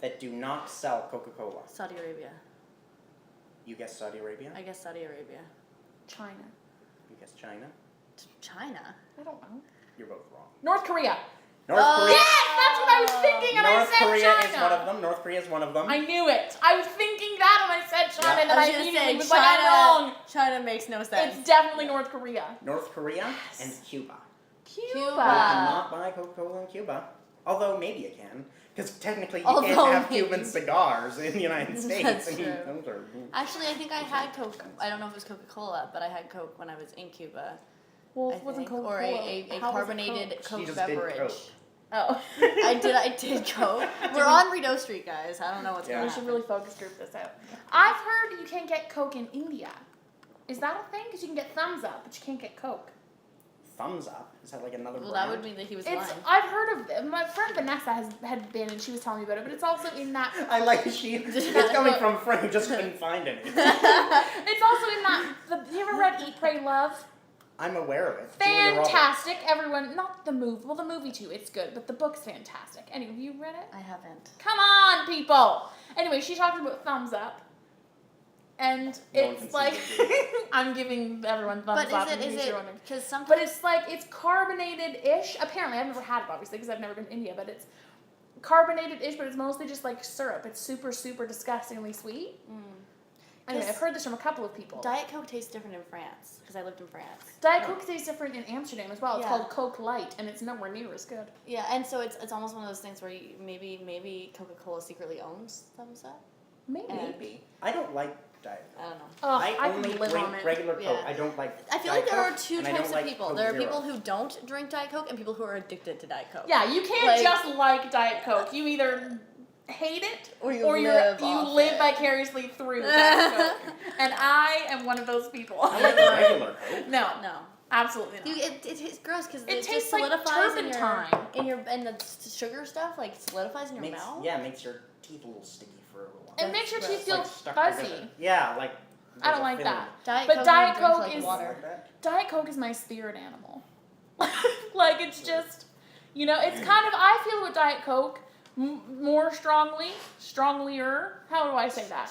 S1: that do not sell Coca-Cola.
S4: Saudi Arabia.
S1: You guess Saudi Arabia?
S4: I guess Saudi Arabia.
S2: China.
S1: You guess China?
S4: China?
S2: I don't know.
S1: You're both wrong.
S2: North Korea.
S1: North Korea.
S2: Yes, that's what I was thinking, and
S1: North
S2: I said
S1: Korea
S2: China.
S1: is one of them. North Korea is one of them.
S2: I knew it. I was thinking that when I said China, and then I
S4: was gonna
S2: immediately
S4: say,
S2: was like, I'm wrong.
S4: China makes no sense.
S2: It's definitely North Korea.
S1: North Korea and Cuba.
S2: Cuba.
S1: You
S4: Cuba.
S1: cannot buy Coca-Cola in Cuba. Although maybe you can. Because technically you can't
S4: Although
S1: have
S4: maybe.
S1: Cuban cigars in the United States.
S4: That's
S1: I mean,
S4: true.
S1: those are-
S4: Actually, I think I had Coke. I don't know if it was Coca-Cola, but I had Coke when I was in Cuba.
S2: Well,
S4: I
S2: it wasn't
S4: think.
S2: Coca-Cola.
S4: Or a
S2: How was it
S4: carbonated
S2: Coke?
S1: She
S4: Coke
S1: just did
S4: beverage.
S1: Coke.
S2: Oh.
S4: I did Coke. We're on Rideau Street, guys. I don't know what's
S1: Yeah.
S4: going
S2: We
S4: on.
S2: should really focus group this out. I've heard you can't get Coke in India. Is that a thing? Because you can get thumbs up, but you can't get Coke.
S1: Thumbs up? Is that like another
S4: Well,
S1: brand?
S4: that would mean that he was
S2: It's
S4: lying.
S2: I've heard of it. My friend Vanessa had been and she was telling me about it, but it's also in that
S1: I like it's coming from a friend who just couldn't find any.
S2: it's also in that you ever read Eat, Pray, Love?
S1: I'm aware of it. Julia Roberts.
S2: Fantastic. Everyone, not the movie. Well, the movie too. It's good, but the book's fantastic. Anyway, have you read it?
S4: I haven't.
S2: Come on, people. Anyway, she talked about thumbs up. And
S1: No one
S2: it's
S1: can
S2: like
S1: see what
S2: I'm giving everyone thumbs
S4: But
S2: up.
S4: is
S2: in case
S4: it
S2: you're wondering.
S4: because sometimes
S2: But it's like it's carbonated-ish. Apparently, I've never had it obviously because I've never been to India. But it's carbonated-ish, but it's mostly just like syrup. It's super, super disgustingly sweet. Anyway, I've heard this from a couple of people.
S4: Diet Coke tastes different in France because I lived in France.
S2: Diet Coke tastes different in Amsterdam as well. It's
S4: Yeah.
S2: called Coke Light, and it's nowhere near as good.
S4: Yeah, and so it's almost one of those things where you, maybe Coca-Cola secretly owns Thumbs Up.
S2: Maybe.
S1: Maybe. I don't like Diet
S4: I
S1: Coke.
S4: don't know.
S2: Oh,
S1: I
S2: I
S1: only
S2: could live
S1: drink
S2: on it.
S1: regular Coke.
S4: Yeah.
S1: I don't like
S4: I feel
S1: Diet
S4: like there are
S1: Coke,
S4: two
S1: and I
S4: types
S1: don't
S4: of
S1: like
S4: people.
S1: Coke
S4: There are
S1: Zero.
S4: people who don't drink Diet Coke and people who are addicted to Diet Coke.
S2: Yeah, you can't
S4: Like-
S2: just like Diet Coke. You either hate it
S4: Or you live
S2: you
S4: off
S2: live
S4: it.
S2: vicariously through Diet Coke. And I am one of those people.
S1: I like regular Coke.
S2: No,
S4: No.
S2: absolutely not.
S4: It's gross because
S2: It
S4: it just
S2: tastes like
S4: solidifies
S2: turpentine.
S4: and the sugar stuff like solidifies in your
S1: Makes,
S4: mouth.
S1: yeah, makes your teeth a little sticky for a little while.
S2: It makes your
S4: That's
S2: teeth
S1: It's,
S2: feel
S1: like, stuck
S2: fuzzy.
S1: together. Yeah, like
S2: I don't
S1: there's a
S2: like
S1: film.
S2: that.
S4: Diet
S2: But
S4: Coke
S2: Diet
S4: you drink
S2: Coke
S4: like
S2: is-
S4: water.
S1: Like that?
S2: Diet Coke is my spirit animal. Like it's just, it's kind of, I feel with Diet Coke more stronglier. How do I say that?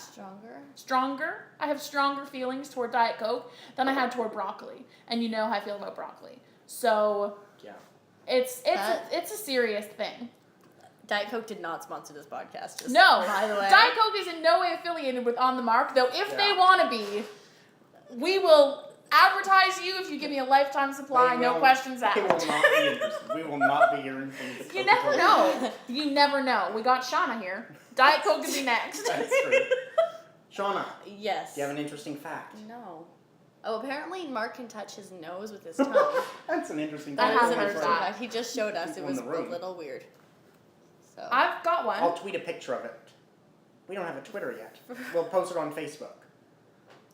S2: Stronger. I have stronger feelings toward Diet Coke than I had toward broccoli, and you know how I feel about broccoli. So
S1: Yeah.
S2: it's a serious thing.
S4: Diet Coke did not sponsor this podcast. Just
S2: No,
S4: by the way.
S2: Diet Coke is in no way affiliated with On the Mark, though. If they
S1: Yeah.
S2: want to be, we will advertise you if you give me a lifetime supply,
S1: They
S2: no
S1: will-
S2: questions asked.
S1: They will not be interested. We will not be hearing from the
S2: You never
S1: Coca-Cola.
S2: know. You never know. We got Shauna here. Diet Coke could be next.
S1: That's true. Shauna,
S4: Yes.
S1: do you have an interesting fact?
S4: No. Oh, apparently Mark can touch his nose with his tongue.
S1: That's an interesting
S2: I
S1: fact.
S4: That is
S2: haven't
S4: an
S2: heard
S4: interesting
S2: that.
S4: fact. He just showed us. It
S1: People in
S4: was
S1: the
S4: a
S1: room.
S4: little weird. So.
S2: I've got one.
S1: I'll tweet a picture of it. We don't have a Twitter yet. We'll post it on Facebook.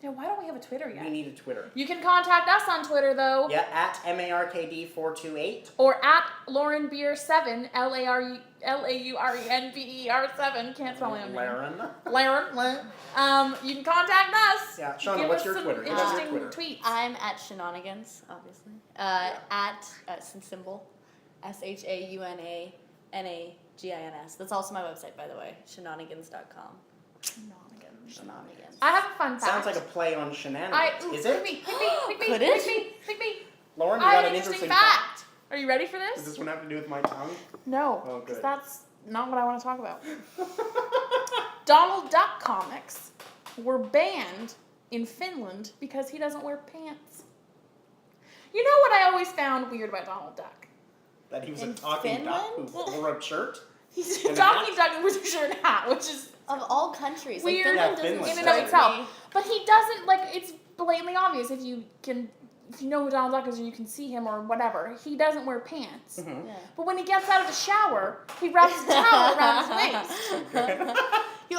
S2: Yeah, why don't we have a Twitter
S1: We
S2: yet?
S1: need a Twitter.
S2: You can contact us on Twitter, though.
S1: Yeah, at MARKD428.
S2: Or at LaurenBeer7, LAURENBER7. Can't spell my own name.
S1: Laren.
S2: Laren. You can contact us.
S1: Yeah, Shauna,
S2: Give
S1: what's
S2: us
S1: your
S2: some
S1: Twitter? Give us your
S2: interesting
S1: Twitter.
S2: tweets.
S4: I'm at Shenanigans, obviously. At symbol SHAUNANAGINS. That's also my website, by the way. Shenanigans.com. Shenanigans.
S2: I have a fun fact.
S1: Sounds like a play on shenanigans. Is it?
S2: Pick me.
S4: Could it?
S2: Pick me.
S1: Lauren, you
S2: I
S1: got
S2: have
S1: an
S2: an interesting
S1: fact.
S2: fact. Are you ready for
S1: Does
S2: this?
S1: this one have to do with my tongue?
S2: No,
S1: Oh,
S2: because
S1: good.
S2: that's not what I want to talk about. Donald Duck comics were banned in Finland because he doesn't wear pants. You know what I always found weird about Donald Duck?
S1: That he was
S4: In
S1: a talking duck who
S4: Finland?
S1: wore a shirt?
S2: He's
S1: And
S2: a
S1: a
S2: talking
S1: hat?
S2: duck with a shirt and hat, which is
S4: Of all countries.
S2: Weird.
S4: Like,
S1: Yeah,
S4: Finland doesn't
S1: Finland.
S2: in and
S1: That's
S2: of
S4: strike
S2: itself.
S4: me.
S2: But he doesn't, like, it's blatantly obvious if you know who Donald Duck is or you can see him or whatever. He doesn't wear pants.
S1: Mhm.
S4: Yeah.
S2: But when he gets out of the shower, he wraps a towel around his waist.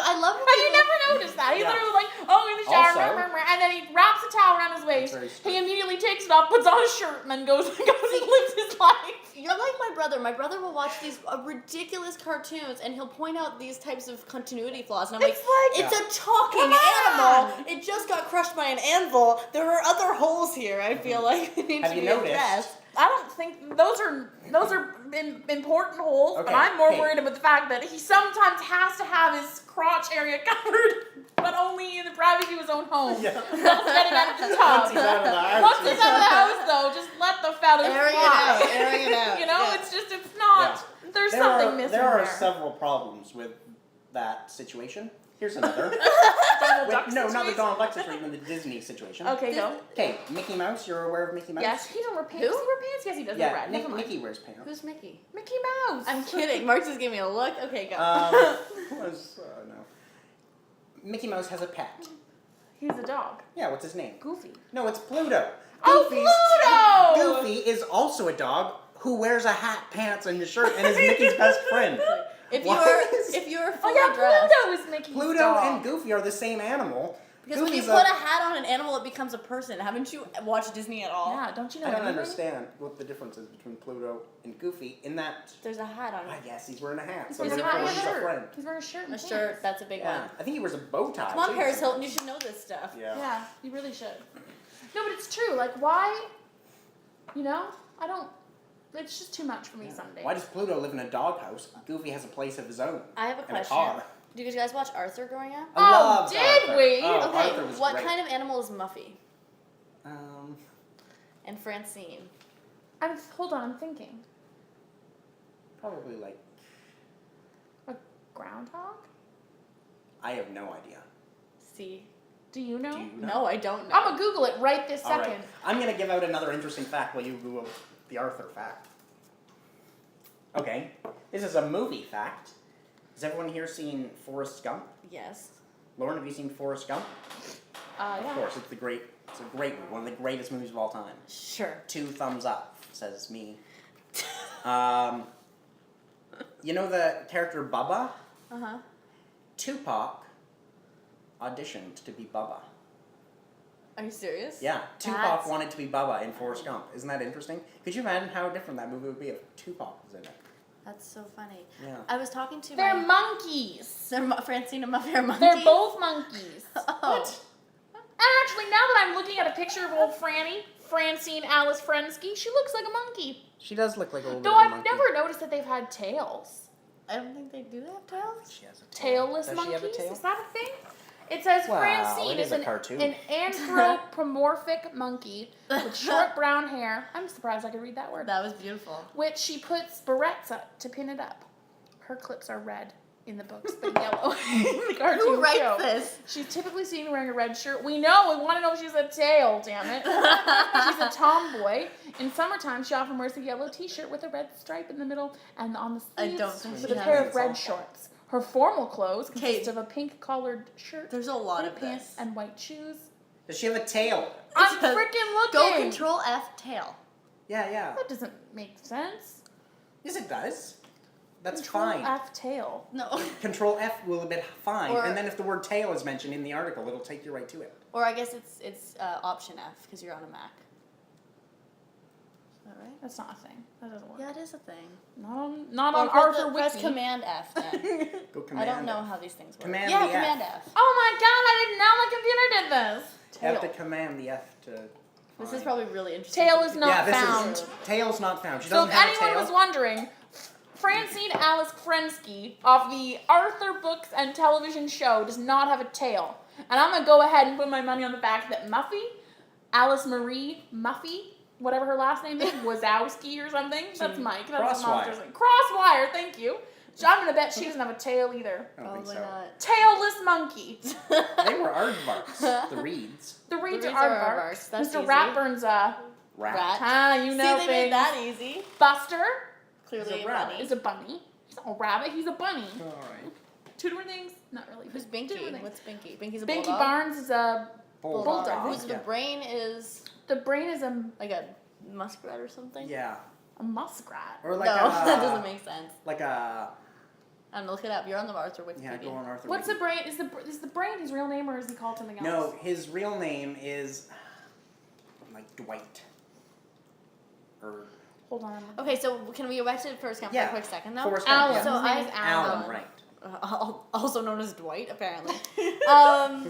S4: I love when
S2: Have you
S4: people-
S2: never noticed that? He's
S1: Yeah.
S2: literally like, oh, in the shower,
S1: Also-
S2: and then he wraps a towel around his waist.
S1: very
S2: He
S1: strange.
S2: immediately takes it off, puts on a shirt, and then goes and lives his life.
S4: You're like my brother. My brother will watch these ridiculous cartoons, and he'll point out these types of continuity flaws, and I'm
S2: It's like-
S4: it's a talking
S2: Come on!
S4: animal. It just got crushed by an anvil. There are other holes here. I feel like we need
S1: Have
S4: to
S1: you
S4: be
S1: noticed?
S4: addressed.
S2: I don't think those are important holes, but
S1: Okay,
S2: I'm more
S1: hey.
S2: worried about the fact that he sometimes has to have his crotch area covered, but only in the privacy of his own home.
S1: Yeah.
S2: Not getting out of the tub.
S1: Once he's out of the house.
S2: Once he's out of the house, though, just let the feathers
S4: Airing it
S2: fly.
S4: out, airing it out,
S2: You know,
S4: yeah.
S2: it's not. There's something missing
S1: There are
S2: there.
S1: several problems with that situation. Here's another.
S2: Donald
S1: Wait,
S2: Duck
S1: no, not the
S2: situation?
S1: Donald Duck situation, the Disney situation.
S2: Okay, go.
S1: Okay, Mickey Mouse, you're aware of Mickey Mouse?
S2: Yes, he doesn't wear pants.
S4: Who?
S2: Does he wear pants? Yes, he does.
S1: Yeah,
S2: Red. Never mind.
S1: Mickey wears pants.
S4: Who's Mickey?
S2: Mickey Mouse.
S4: I'm kidding. Mark just gave me a look. Okay, go.
S1: No. Mickey Mouse has a pet.
S2: He's a dog.
S1: Yeah, what's his name?
S2: Goofy.
S1: No, it's Pluto.
S2: Oh, Pluto!
S1: Goofy is also a dog who wears a hat, pants, and a shirt, and is Mickey's best friend.
S4: If
S1: Why
S4: you're
S1: is-
S4: if you're
S2: Oh
S4: fully
S2: yeah,
S4: dressed,
S2: Pluto is Mickey's
S1: Pluto
S2: dog.
S1: and Goofy are the same animal,
S4: Because when you
S1: Goofy's
S4: put a hat on an animal, it becomes a person. Haven't you watched Disney at all?
S2: Yeah, don't you know
S1: I don't
S2: anything?
S1: understand what the difference is between Pluto and Goofy in that.
S4: There's a hat on
S1: I
S4: it.
S1: guess he's wearing a hat.
S2: He's
S1: So
S2: wearing a
S1: therefore
S2: hat and
S1: he's
S2: a
S1: a
S2: shirt.
S1: friend.
S2: He's wearing a shirt and
S4: A
S2: pants.
S4: shirt, that's a big
S1: Yeah,
S4: one.
S1: I think he wears a bow tie.
S4: Come on,
S1: too,
S4: Paris Hilton,
S1: sometimes.
S4: you should know this stuff.
S1: Yeah.
S2: Yeah, you really should. No, but it's true. Like, why? You know, I don't. It's just too much for me some days.
S1: Why does Pluto live in a doghouse? Goofy has a place of his own.
S4: I have a
S1: And a
S4: question.
S1: car.
S4: Do you guys watch Arthur growing up?
S1: I love
S2: did
S1: Arthur.
S2: we?
S1: Oh,
S4: Okay,
S1: Arthur was
S4: what
S1: great.
S4: kind of animal is Muffy
S1: Um,
S4: and Francine?
S2: Hold on, I'm thinking.
S1: probably like
S2: A groundhog?
S1: I have no idea.
S4: See?
S2: Do you know?
S1: Do you know?
S4: No, I don't know.
S2: I'm gonna Google it right this
S1: All right.
S2: second.
S1: I'm gonna give out another interesting fact while you Google the Arthur fact. Okay, this is a movie fact. Has everyone here seen Forrest Gump?
S4: Yes.
S1: Lauren, have you seen Forrest Gump?
S2: Yeah.
S1: Of course, it's a great movie, one of the greatest movies of all time.
S4: Sure.
S1: 2 thumbs up, says me. You know the character Bubba?
S4: Uh-huh.
S1: Tupac auditioned to be Bubba.
S4: Are you serious?
S1: Yeah, Tupac
S4: That's-
S1: wanted to be Bubba in Forrest Gump. Isn't that interesting? Could you imagine how different that movie would be if Tupac was in it?
S4: That's so funny.
S1: Yeah.
S4: I was talking to
S2: They're
S4: my...
S2: monkeys.
S4: Francine and Muffy are monkeys?
S2: They're both monkeys.
S4: Oh.
S2: And actually, now that I'm looking at a picture of old Francine Alice Frensky, she looks like a monkey.
S1: She does look like a little bit
S2: Though
S1: of a
S2: I've
S1: monkey.
S2: never noticed that they've had tails.
S4: I don't think they do have tails.
S1: She has a tail.
S2: Tailless
S1: Does
S2: monkeys?
S1: she have a tail?
S2: Is that a thing? It says
S1: Wow,
S2: Francine
S1: it is
S2: is
S1: a cartoon.
S2: an anthropomorphic monkey with short brown hair. I'm surprised I could read that word.
S4: That was beautiful.
S2: Which she puts barrettes up to pin it up. Her clips are red in the books, but yellow in the cartoon
S4: Who writes
S2: show.
S4: this?
S2: She's typically seen wearing a red shirt. We know. We want to know if she's a tail, damn it. She's a tomboy. In summertime, she often wears a yellow t-shirt with a red stripe in the middle and on the
S4: I
S2: sleeves
S4: don't think
S2: with
S4: she
S2: a
S4: has
S2: pair
S1: it.
S2: of red shorts. Her formal clothes consist
S4: Kate.
S2: of a pink collared shirt,
S4: There's a lot
S2: white
S4: of
S2: pants,
S4: this.
S2: and white shoes.
S1: Does she have a tail?
S2: I'm
S4: says,
S2: freaking looking.
S4: Go Control F tail.
S1: Yeah, yeah.
S2: That doesn't make sense.
S1: Yes, it does. That's
S2: Control
S1: fine.
S2: F tail.
S4: No.
S1: Control F will be fine,
S4: Or-
S1: and then if the word tail is mentioned in the article, it'll take you right to it.
S4: Or I guess it's Option F because you're on a Mac. Is that right?
S2: That's not a thing. That doesn't work.
S4: Yeah, it is a thing.
S2: Not
S4: Or
S2: on
S4: press
S2: Arthur
S4: press
S2: Wiki.
S4: Command F then.
S1: Go
S4: I
S1: command
S4: don't know
S1: F.
S4: how these things work.
S1: Command
S4: yeah,
S1: the
S4: Command
S1: F.
S4: F.
S2: Oh my god, I didn't know my computer did this.
S1: You have to
S2: Tail.
S1: command the F to.
S4: This
S1: find.
S4: is probably really interesting.
S2: Tail
S4: for
S2: is
S4: people.
S2: not
S1: yeah, this
S2: found.
S1: is tail's not found. She
S2: So
S1: doesn't
S2: if
S1: have a
S2: anyone
S1: tail.
S2: was wondering, Francine Alice Frensky of the Arthur books and television show does not have a tail. And I'm going to go ahead and put my money on the fact that Muffy, Alice Marie Muffy, whatever her last name is, Wazowski or something. That's Mike. That's
S1: Crosswire.
S2: Crosswire, thank you. So I'm going to bet she doesn't have a tail either.
S1: I don't think
S4: Probably
S1: so.
S4: not.
S2: Tailless monkey.
S1: They were aardvarks, the reeds.
S2: The reeds
S4: Reeds
S2: are
S4: are
S2: aardvarks.
S4: aardvarks. That's
S2: Mr.
S4: easy.
S2: Ratburn's
S1: Rat.
S4: Rat.
S2: you know
S4: See, they
S2: things.
S4: made that easy.
S2: Buster
S4: Clearly
S1: He's
S4: a
S1: a rabbit.
S4: bunny.
S2: is a bunny. He's not a rabbit, he's a bunny.
S1: Alright.
S2: Two different things? Not really.
S4: Who's
S2: but two different
S4: Binky?
S2: things.
S4: What's Binky? Binky's a
S2: Binky
S4: bulldog.
S2: Barnes is a
S1: Bulldog.
S2: Bulldog.
S4: Who's the
S1: Yeah.
S4: brain is
S2: the brain is a
S4: like a muskrat or something?
S1: Yeah.
S2: muskrat.
S1: Or like
S4: no,
S1: a.
S4: that doesn't make sense.
S1: Like a.
S4: I don't know, look it up. You're on the Arthur Wikipedia.
S1: Yeah, go on Arthur.
S2: What's
S1: Wiki.
S2: the brain? Is the brain his real name or is he called something else?
S1: No, his real name is. Like Dwight. Or.
S2: Hold on.
S4: Okay, so can we go back to Forrest Gump for
S1: Yeah.
S4: a quick second though?
S1: Forrest Gump,
S2: Alan.
S1: yeah.
S4: So
S2: His name
S4: I
S2: is Alan.
S1: Alan, right.
S4: Also known as Dwight, apparently.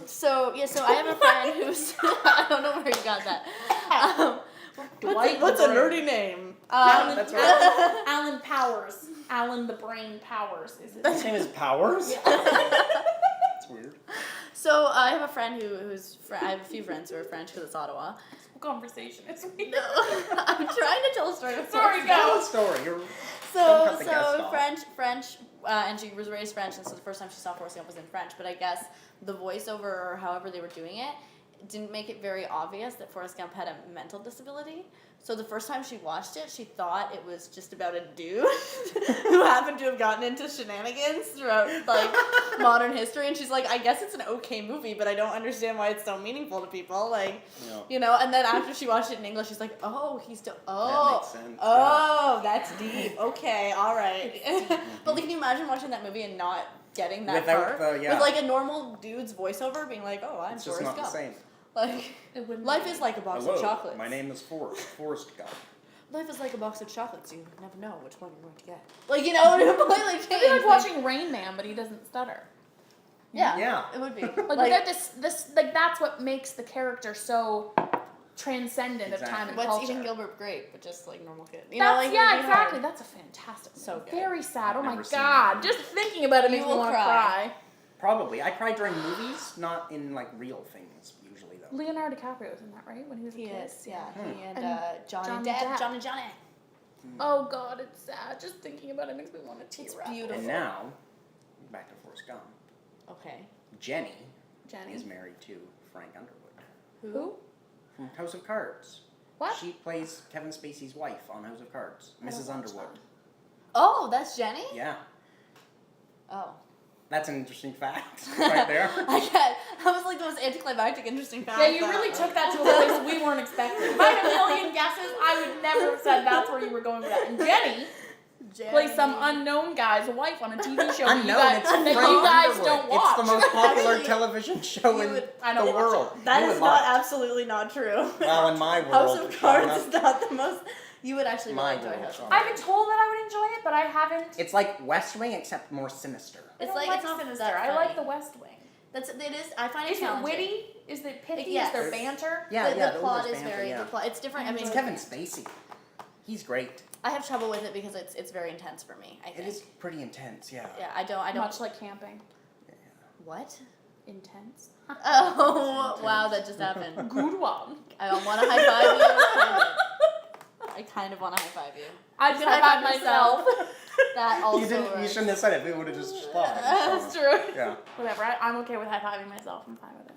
S4: So I have a friend who's I don't know where you got that.
S2: Dwight
S4: What's
S2: the
S4: a
S2: brain.
S4: nerdy name?
S2: Alan,
S1: that's right.
S2: Alan Powers. Alan the Brain Powers is his
S1: His
S2: name.
S1: name is Powers? That's weird.
S4: So I have a friend who's I have a few friends who are French because it's Ottawa.
S2: Conversation. It's weird.
S4: No, I'm trying to tell a story.
S2: Sorry,
S4: Forrest
S2: go.
S1: Tell the story. Don't
S4: So
S1: cut the guest off.
S4: French, and she was raised French, and so the first time she saw Forrest Gump was in French. But I guess the voiceover or however they were doing it didn't make it very obvious that Forrest Gump had a mental disability. So the first time she watched it, she thought it was just about a dude who happened to have gotten into shenanigans throughout like modern history, and she's like, I guess it's an okay movie, but I don't understand why it's so meaningful to people. Like,
S1: No.
S4: you know. And then after she watched it in English, she's like, oh, he's still
S1: That makes sense.
S4: Oh, that's deep. Okay, all right. But like, can you imagine watching that movie and not getting that
S1: Without
S4: far.
S1: the- yeah.
S4: With like a normal dude's voiceover being like, oh, I'm
S1: It's just
S4: Forrest
S1: not the
S4: Gump.
S1: same.
S4: Like,
S2: It wouldn't
S4: life
S2: be.
S4: is like a box
S1: Hello,
S4: of chocolates.
S1: my name is Forrest Gump.
S4: Life is like a box of chocolates. You never know which one you're going to get. Like, you know, it would completely change.
S2: It'd be like watching Rain Man, but he doesn't stutter.
S4: Yeah.
S1: Yeah.
S4: It would be.
S2: Like without this, like that's what makes the character so transcendent of time and
S4: What's
S2: culture.
S4: eating Gilbert Grape, but just like normal kid. You
S2: That's,
S4: know, like,
S2: yeah,
S4: it'd be
S2: exactly.
S4: hard.
S2: That's a fantastic.
S4: So
S2: movie.
S4: good.
S2: Very sad. Oh my
S1: Never seen
S2: god.
S1: that.
S2: Just thinking about it
S4: You
S2: makes me
S4: will
S2: want to
S4: cry.
S2: cry.
S1: Probably. I cry during movies, not in like real things usually though.
S2: Leonardo DiCaprio was in that, right? When he was a
S4: He
S2: kid.
S4: is, yeah. He and,
S2: And
S4: Johnny
S2: Johnny
S4: Depp.
S2: Depp.
S4: Johnny.
S2: Oh god, it's sad. Just thinking about it makes me want to tear
S4: It's
S2: up.
S4: beautiful.
S1: And now, back to Forrest Gump.
S4: Okay.
S1: Jenny
S2: Jenny.
S1: is married to Frank Underwood
S2: Who?
S1: from House of Cards.
S2: What?
S1: She plays Kevin Spacey's wife on House of Cards,
S2: I don't
S1: Mrs.
S2: watch
S1: Underwood.
S4: Oh, that's Jenny?
S1: Yeah,
S4: Oh.
S1: that's an interesting fact right there.
S4: I was like the most anticlimactic interesting fact.
S2: Yeah, you really took that to a place we weren't expecting. If I had a million guesses, I would never have said that's where you were going with that. And Jenny plays some unknown guy's wife on a TV show that you
S1: Unknown,
S2: guys,
S1: it's
S2: that
S1: Frank
S2: you guys
S1: Underwood.
S2: don't watch.
S1: It's the most popular
S4: Actually,
S1: television show
S4: you
S1: in
S4: would-
S2: I
S1: the
S2: don't watch
S1: world.
S4: That
S1: You
S4: is
S1: would
S4: not
S1: love it.
S4: absolutely not true.
S1: Well, in my world,
S4: House of Cards
S1: Shauna,
S4: is not the most. You would actually
S1: My
S4: really enjoy
S1: world,
S4: House of
S1: Shauna.
S4: Cards.
S2: I've been told that I would enjoy it, but I haven't.
S1: it's like West Wing except more sinister.
S2: I
S4: It's
S2: don't
S4: like
S2: like
S4: it's not
S2: sinister.
S4: that
S2: I like
S4: funny.
S2: the West Wing.
S4: It is. I find it
S2: Is it
S4: challenging.
S2: witty? Is it pithy?
S4: Yes.
S2: Is there banter?
S1: Yeah,
S4: the,
S1: yeah.
S4: the
S1: those
S4: plot
S1: are
S4: is
S1: banter,
S4: very.
S1: yeah.
S4: The plot. It's different. I mean,
S1: It's Kevin Spacey. He's great.
S4: I have trouble with it because it's very intense for me. I think.
S1: It is pretty intense, yeah.
S4: Yeah, I don't.
S2: Much like camping.
S4: What?
S2: Intense.
S4: Oh wow, that just happened.
S2: Good one.
S4: I don't want to high five you. I kind of want to high five you.
S2: I just high five myself.
S4: That also.
S1: You
S4: works.
S1: shouldn't have said it. We would have just thought.
S2: That's true.
S1: Yeah.
S2: Whatever. I'm okay with high fiving myself. I'm fine with it.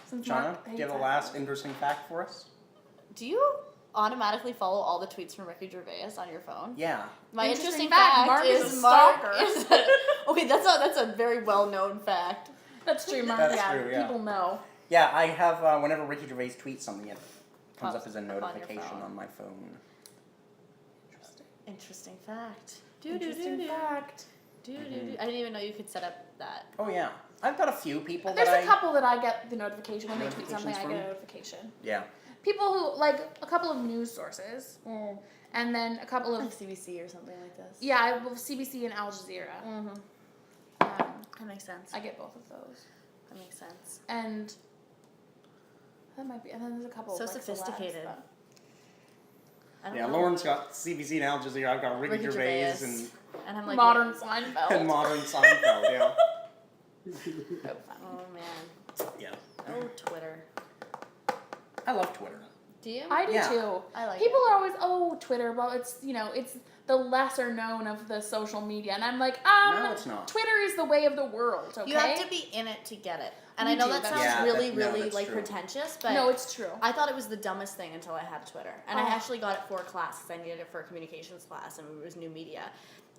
S2: Since
S1: Shauna,
S2: Mark
S1: do
S2: hates
S1: you have a
S2: high
S1: last
S2: fiving.
S1: interesting fact for us?
S4: Do you automatically follow all the tweets from Ricky Gervais on your phone?
S1: Yeah.
S4: My
S2: Interesting
S4: interesting
S2: fact,
S4: fact,
S2: Mark is
S4: is
S2: a
S4: Mark
S2: stalker.
S4: is okay. That's a very well known fact.
S2: That's true, Mark.
S1: That's
S2: yeah,
S1: true, yeah.
S2: people know.
S1: Yeah, I have, whenever Ricky Gervais tweets something, it comes
S4: Pops
S1: up as a
S4: up on your
S1: notification
S4: phone.
S1: on my phone.
S4: Interesting fact.
S2: Interesting fact.
S4: I didn't even know you could set up that.
S1: Oh, yeah. I've got a few people
S2: There's
S1: that
S2: a couple that I get the notification when they tweet
S1: Notifications
S2: something. I get a
S1: from?
S2: notification.
S1: Yeah.
S2: People who like a couple of news sources, and then a couple
S4: Like
S2: of
S4: CBC or something like this.
S2: yeah, CBC and Al Jazeera.
S4: Mm-hmm. That makes sense.
S2: I get both of those,
S4: That makes sense.
S2: and that might be. And then there's a couple.
S4: So
S2: of, like, celebs,
S4: sophisticated.
S2: but-
S4: I don't
S1: Yeah,
S4: know.
S1: Lauren's got CBC and Al Jazeera. I've got Ricky Gervais
S4: and I'm like
S2: Modern Seinfeld.
S1: and Modern Seinfeld, yeah.
S2: So funny.
S4: Oh man.
S1: Yeah.
S4: Oh Twitter.
S1: I love Twitter.
S4: Do you?
S2: I do
S1: Yeah.
S2: too.
S4: I like
S2: People are always Twitter, but it's it's the lesser known of the social media, and I'm like
S1: No, it's not.
S2: Twitter is the way of the world. Okay.
S4: You have to be in it to get it. And
S2: You
S4: I know
S2: do,
S4: that
S2: that's
S4: sounds
S1: true.
S4: really,
S1: Yeah,
S4: really
S1: that's
S4: like
S1: true.
S4: pretentious, but
S2: No, it's true.
S4: I thought it was the dumbest thing until I had Twitter. And I
S2: Oh.
S4: actually got it for a class because I needed it for a communications class and it was new media.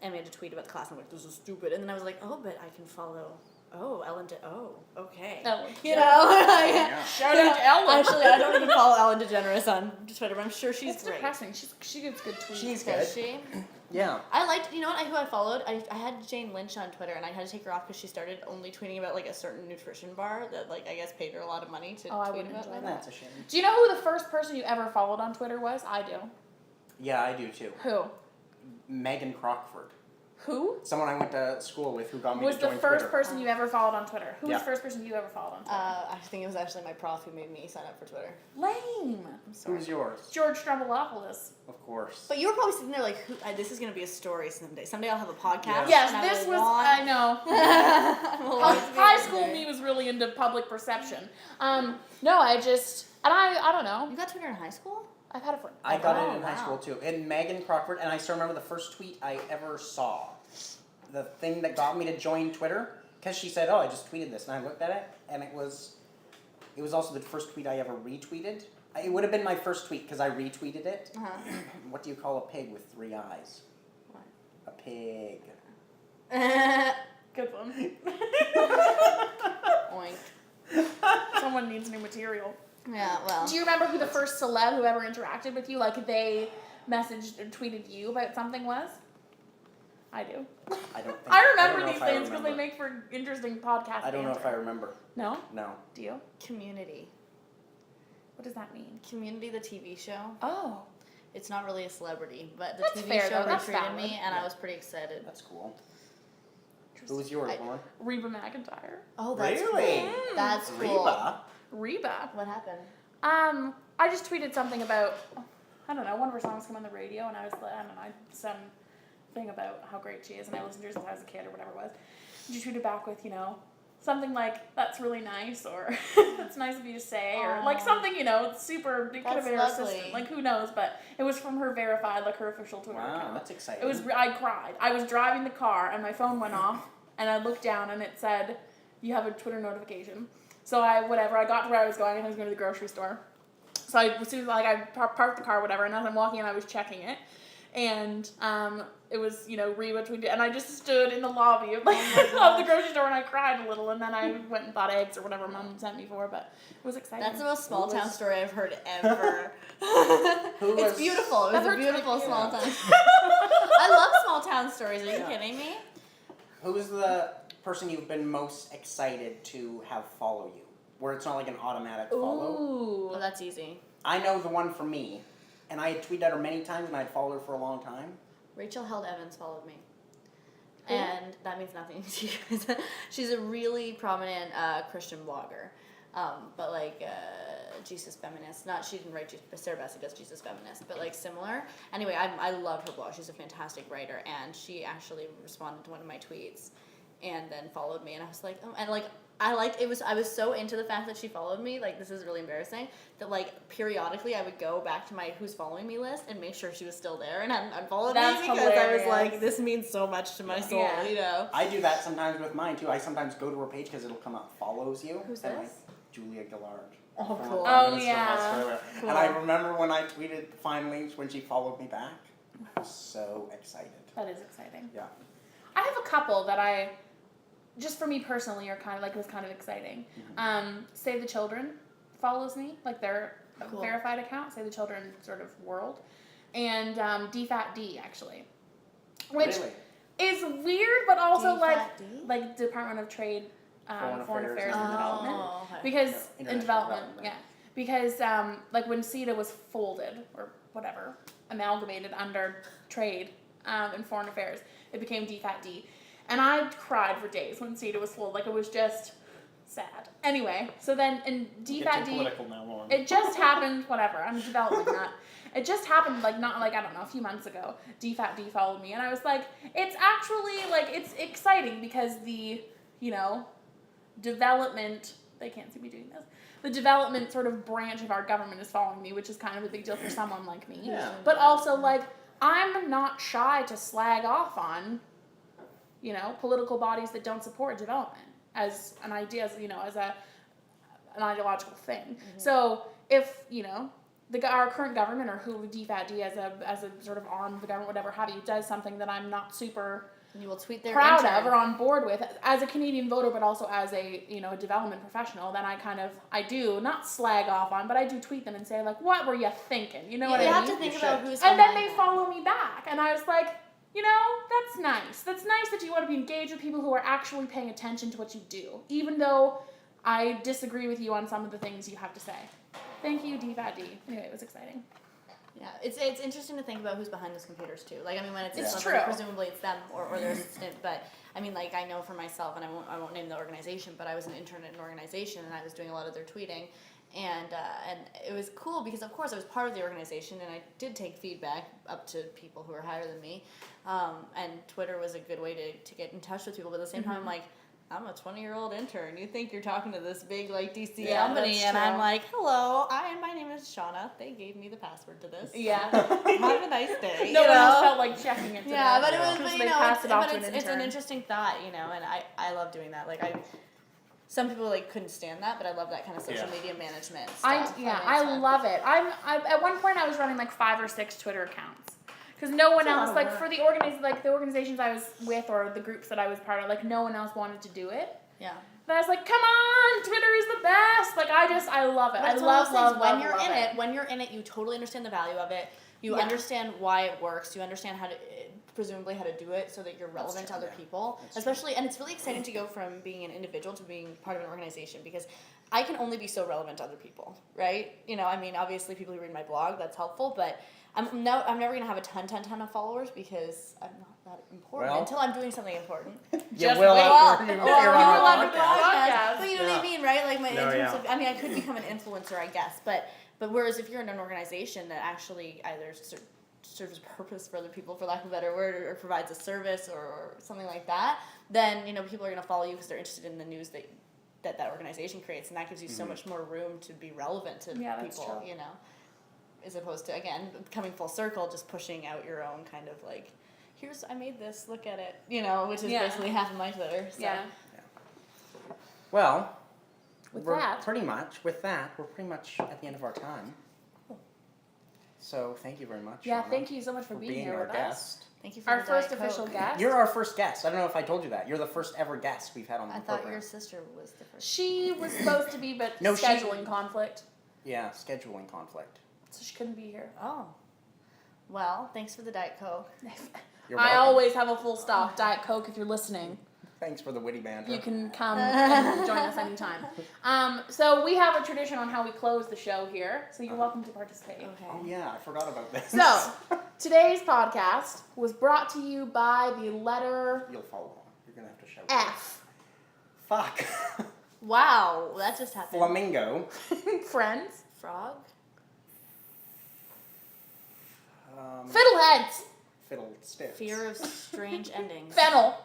S4: And we had to tweet about the class and I'm like, this is stupid. And then I was like, oh, but I can follow. Oh, Ellen okay.
S2: Ellen
S4: You know?
S1: Yeah.
S2: Shout out to Ellen.
S4: Actually, I don't even follow Ellen DeGeneres on Twitter, but I'm sure she's
S2: It's
S4: great.
S2: depressing. She gives good tweets.
S1: She's
S4: Does
S1: good.
S4: she?
S1: Yeah.
S4: I liked, you know what, who I followed? I had Jane Lynch on Twitter, and I had to take her off because she started only tweeting about, like, a certain nutrition bar that, like, I guess paid her a lot of money to
S2: Oh, I
S4: tweet
S2: wouldn't
S4: about.
S2: enjoy
S4: Like.
S2: that.
S1: That's a shame.
S2: Do you know who the first person you ever followed on Twitter was? I do.
S1: Yeah, I do too.
S2: Who?
S1: Megan Crockford.
S2: Who?
S1: Someone I went to school with who got me
S2: Was
S1: to
S2: the
S1: join
S2: first
S1: Twitter.
S2: person you ever followed on Twitter? Who was
S1: Yeah.
S2: the first person you ever followed on Twitter?
S4: I think it was actually my prof who made me sign up for Twitter.
S2: Lame.
S4: I'm sorry.
S1: Who's yours?
S2: George Stroumboulopoulos.
S1: Of course.
S4: But you were probably sitting there like, this is going to be a story someday. Someday I'll have a podcast.
S2: Yes,
S4: and I
S2: this
S4: will
S2: was.
S4: want-
S2: I know.
S4: I will always be
S2: High
S4: there.
S2: school me was really into public perception. No, I just and I don't know.
S4: You got Twitter in high school?
S2: I've had it for.
S1: I got
S4: Oh,
S1: it in high
S4: wow.
S1: school too. And Megan Crockford, and I still remember the first tweet I ever saw. The thing that got me to join Twitter, because she said, "Oh, I just tweeted this," and I looked at it, and it was also the first tweet I ever retweeted. It would have been my first tweet because I retweeted it.
S4: Uh-huh.
S1: What do you call a pig with 3 eyes?
S4: What?
S1: A pig.
S2: Good one.
S4: Oink.
S2: Someone needs new material.
S4: Yeah, well.
S2: Do you remember who the first celeb who ever interacted with you, like they messaged or tweeted you about something was? I do.
S1: I don't think
S2: I
S1: don't
S2: remember
S1: know
S2: these
S1: if I
S2: things because they
S1: remember.
S2: make for interesting podcasts.
S1: I don't know if I remember.
S2: No?
S1: No.
S2: Do you?
S4: Community.
S2: What does that mean?
S4: Community, the TV show.
S2: Oh.
S4: It's not really a celebrity, but the
S2: That's
S4: TV
S2: fair,
S4: show
S2: though. That's
S4: recruited
S2: valid.
S4: me, and I
S1: Yeah.
S4: was pretty excited.
S1: That's cool. Who was yours, Lauren?
S2: Reba McEntire.
S4: Oh, that's
S1: Really?
S4: cool. That's cool.
S1: Reba?
S4: What happened?
S2: I just tweeted something about, I don't know, one of her songs came on the radio, and I was like, I don't know, some thing about how great she is, and I listened to her since I was a kid or whatever it was. And she tweeted back with, something like, that's really nice, or that's nice of you to say, or like something, super, it could have been her
S4: That's
S2: assistant,
S4: lovely.
S2: like who knows, but it was from her verified, like her official Twitter
S1: Wow,
S2: account.
S1: that's exciting.
S2: It was, I cried. I was driving the car, and my phone went off, and I looked down, and it said, you have a Twitter notification. So I got to where I was going, and I was going to the grocery store. So as soon as I parked the car, whatever, and as I'm walking in, I was checking it, and it was Reba tweeted, and I just stood in the lobby of the grocery store, and I cried a little, and then I went and bought eggs or whatever Mom sent me for, but it was exciting.
S4: That's the most small town story I've heard ever.
S1: Who
S4: It's
S1: was-
S4: beautiful. It
S2: That
S4: was a
S2: hurts
S4: beautiful
S2: my
S4: small town.
S2: feelings.
S4: I love small town stories. Are you kidding me?
S1: Who's the person you've been most excited to have follow you? Where it's not like an automatic follow.
S2: Ooh.
S4: Well, that's easy.
S1: I know the one for me, and I had tweeted at her many times, and I'd followed her for a long time.
S4: Rachel Held Evans followed me.
S2: Who?
S4: And that means nothing to you guys. She's a really prominent Christian blogger. But like Jesus Feminist. She didn't write Sarah Bessie does Jesus Feminist, but like similar. Anyway, I love her blog. She's a fantastic writer, and she actually responded to one of my tweets and then followed me, and I was like, oh, and like I was so into the fact that she followed me, like this is really embarrassing, that like periodically I would go back to my who's following me list and make sure she was still there and unfollow
S2: That's
S4: me because I was
S2: hilarious.
S4: like, this means so much to my soul,
S2: Yeah.
S1: I do that sometimes with mine, too. I sometimes go to her page because it'll come up, follows you.
S4: Who's
S1: and,
S4: this?
S1: like, Julia Gillard.
S4: Oh,
S1: from
S4: cool.
S1: Prime
S2: Oh,
S1: Minister of
S2: yeah.
S1: Australia.
S2: Cool.
S1: And I remember when I tweeted finally when she followed me back. I was so excited.
S2: That is exciting.
S1: Yeah.
S2: I have a couple that just for me personally, are kind of like, was kind of exciting. Save the Children follows me, like their
S4: Cool.
S2: verified account, Save the Children sort of world, and DFAT-D actually, which
S1: Really?
S2: is weird, but also
S4: DFAT-D?
S2: like Department of Trade, Foreign Affairs and Development,
S4: okay.
S2: because
S1: Yeah,
S2: in
S1: international
S2: development,
S1: development.
S2: yeah, because like when CETA was folded or whatever, amalgamated under trade and foreign affairs, it became DFAT-D. And I cried for days when CETA was folded. Like, it was just sad. Anyway, so then in DFAT-D,
S1: political now, Lauren.
S2: it just happened, whatever, I'm developing that. It just happened, like, not, like, I don't know, a few months ago. DFAT-D followed me, and I was like, it's actually, like, it's exciting because the, development, they can't see me doing this, the development sort of branch of our government is following me, which is kind of a big deal for someone like me.
S1: Yeah.
S2: But also, like, I'm not shy to slag off on, political bodies that don't support development as an idea, as an ideological thing.
S4: Mm-hmm.
S2: So if, our current government, or who DFAT-D as a sort of arm of the government, whatever have you, does something that I'm not super
S4: You will tweet their
S2: proud
S4: intern.
S2: of or on board with as a Canadian voter, but also as a a development professional, then I do not slag off on, but I do tweet them and say, like, what were you thinking? You know what I
S4: You
S2: mean?
S4: have to think
S1: You
S4: about
S1: should.
S4: who's
S2: And then
S4: behind
S2: they
S4: it.
S2: follow me back, and I was like, that's nice. That's nice that you want to be engaged with people who are actually paying attention to what you do, even though I disagree with you on some of the things you have to say. Thank you, DFAT-D. Anyway, it was exciting.
S4: Yeah, it's interesting to think about who's behind those computers too. Like, I mean, when it's
S2: It's
S4: celebrity,
S2: true.
S4: presumably it's them or their assistant. But I mean, like, I know for myself, and I won't name the organization, but I was an intern at an organization, and I was doing a lot of their tweeting, and it was cool because, of course, I was part of the organization, and I did take feedback up to people who were higher than me, and Twitter was a good way to get in touch with people. But at the same time, I'm like, I'm a 20-year-old intern. You think you're talking to this big, like, DC
S2: Yeah,
S4: company,
S2: that's
S4: and I'm
S2: true.
S4: like, hello, my name is Shauna. They gave me the password to this.
S2: Yeah.
S4: Have a nice day.
S2: No
S4: you
S2: one else
S4: know?
S2: felt like checking it.
S4: Yeah, but
S2: today.
S4: it was,
S2: So
S4: but,
S2: they
S4: you know,
S2: passed it off to an
S4: it's an
S2: intern.
S4: interesting thought, and I love doing that. Like, some people like couldn't stand that, but I love that kind of social
S1: Yeah.
S4: media management stuff.
S2: I
S4: think it's fun.
S2: love it. I at one point I was running like 5 or 6 Twitter accounts because no one
S4: That's a lot
S2: else,
S4: of
S2: like
S4: work.
S2: for the organizations I was with or the groups that I was part of, like no one else wanted to do it.
S4: Yeah.
S2: But I was like, come on, Twitter is the best. Like I love it.
S4: But
S2: I
S4: it's one of
S2: love
S4: those things, when you're
S2: love
S4: in
S2: it.
S4: it, when you're in it, you totally understand the value of it. You
S2: Yeah.
S4: understand why it works. You understand how to presumably how to do it so that you're relevant to
S1: true,
S4: other
S1: yeah.
S4: people,
S1: That's
S4: especially, and it's really exciting to go from being an individual to being part of an organization, because I can only be so relevant to other people, right? You know, I mean, obviously people who read my blog, that's helpful, but I'm never gonna have a ton of followers because I'm not that important
S1: Well-
S4: until I'm doing something important.
S1: You
S2: Just
S1: will
S2: wait.
S1: after you
S4: Well,
S1: appear
S4: you're
S1: on
S4: allowed
S1: our
S4: to
S1: podcast.
S2: podcast.
S4: but you know what I
S1: Yeah.
S4: mean, right? Like in
S1: No,
S4: terms
S1: yeah.
S4: of, I mean, I could become an influencer, I guess, but whereas if you're in an organization that actually either serves a purpose for other people, for lack of a better word, or provides a service or something like that, then, you know, people are going to follow you because they're interested in the news that organization creates, and that gives you so much more room to be relevant to
S2: Yeah, that's
S4: people,
S2: true.
S4: you know, as opposed to, again, coming full circle, just pushing out your own kind of like, here's, I made this, look at it, you know, which is
S2: Yeah.
S4: basically half of my Twitter. So.
S2: Yeah.
S1: Well,
S2: With
S1: we're
S2: that.
S1: pretty much at the end of our time. So thank you very much.
S2: Yeah,
S1: Shauna,
S2: thank you so much for being here
S1: our
S2: with us.
S1: guest.
S4: Thank you for
S2: Our
S4: the
S2: first
S4: Diet
S2: official
S4: Coke.
S2: guest.
S1: You're our first guest. I don't know if I told you that. You're the first ever guest we've had on the
S4: I thought
S1: program.
S4: your sister was the first.
S2: She was supposed to be, but
S1: No, she-
S2: scheduling conflict,
S1: Yeah, scheduling conflict.
S2: so she couldn't be here.
S4: Oh. Well, thanks for the Diet Coke.
S1: You're
S2: I
S1: welcome.
S2: always have a full stop. Diet Coke, if you're listening,
S1: Thanks for the witty banter.
S2: you can come and join us anytime. So we have a tradition on how we close the show here, so you're welcome to participate.
S4: Okay.
S1: Oh yeah, I forgot about this.
S2: So, today's podcast was brought to you by the letter
S1: You'll follow along. You're gonna have to shout.
S2: F.
S1: Fuck.
S4: Wow, that just happened.
S1: Flamingo.
S2: Friends.
S4: Frog?
S2: Fiddleheads.
S1: Fiddlesticks.
S4: Fear of strange endings.
S2: Fennel.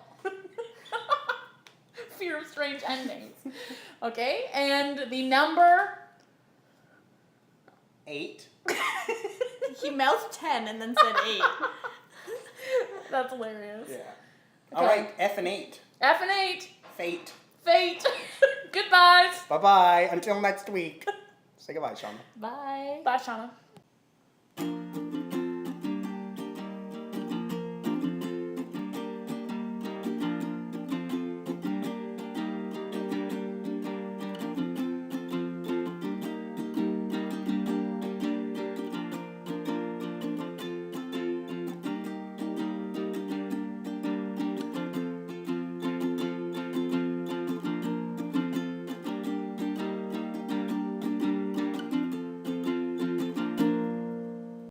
S2: Fear of strange endings. Okay, and the number.
S1: 8.
S4: He mouthed 10 and then said 8.
S2: That's hilarious.
S1: Yeah. All right, F and 8.
S2: F and 8.
S1: Fate.
S2: Fate. Goodbyes.
S1: Bye bye. Until next week. Say goodbye, Shauna.
S4: Bye.
S2: Bye, Shauna.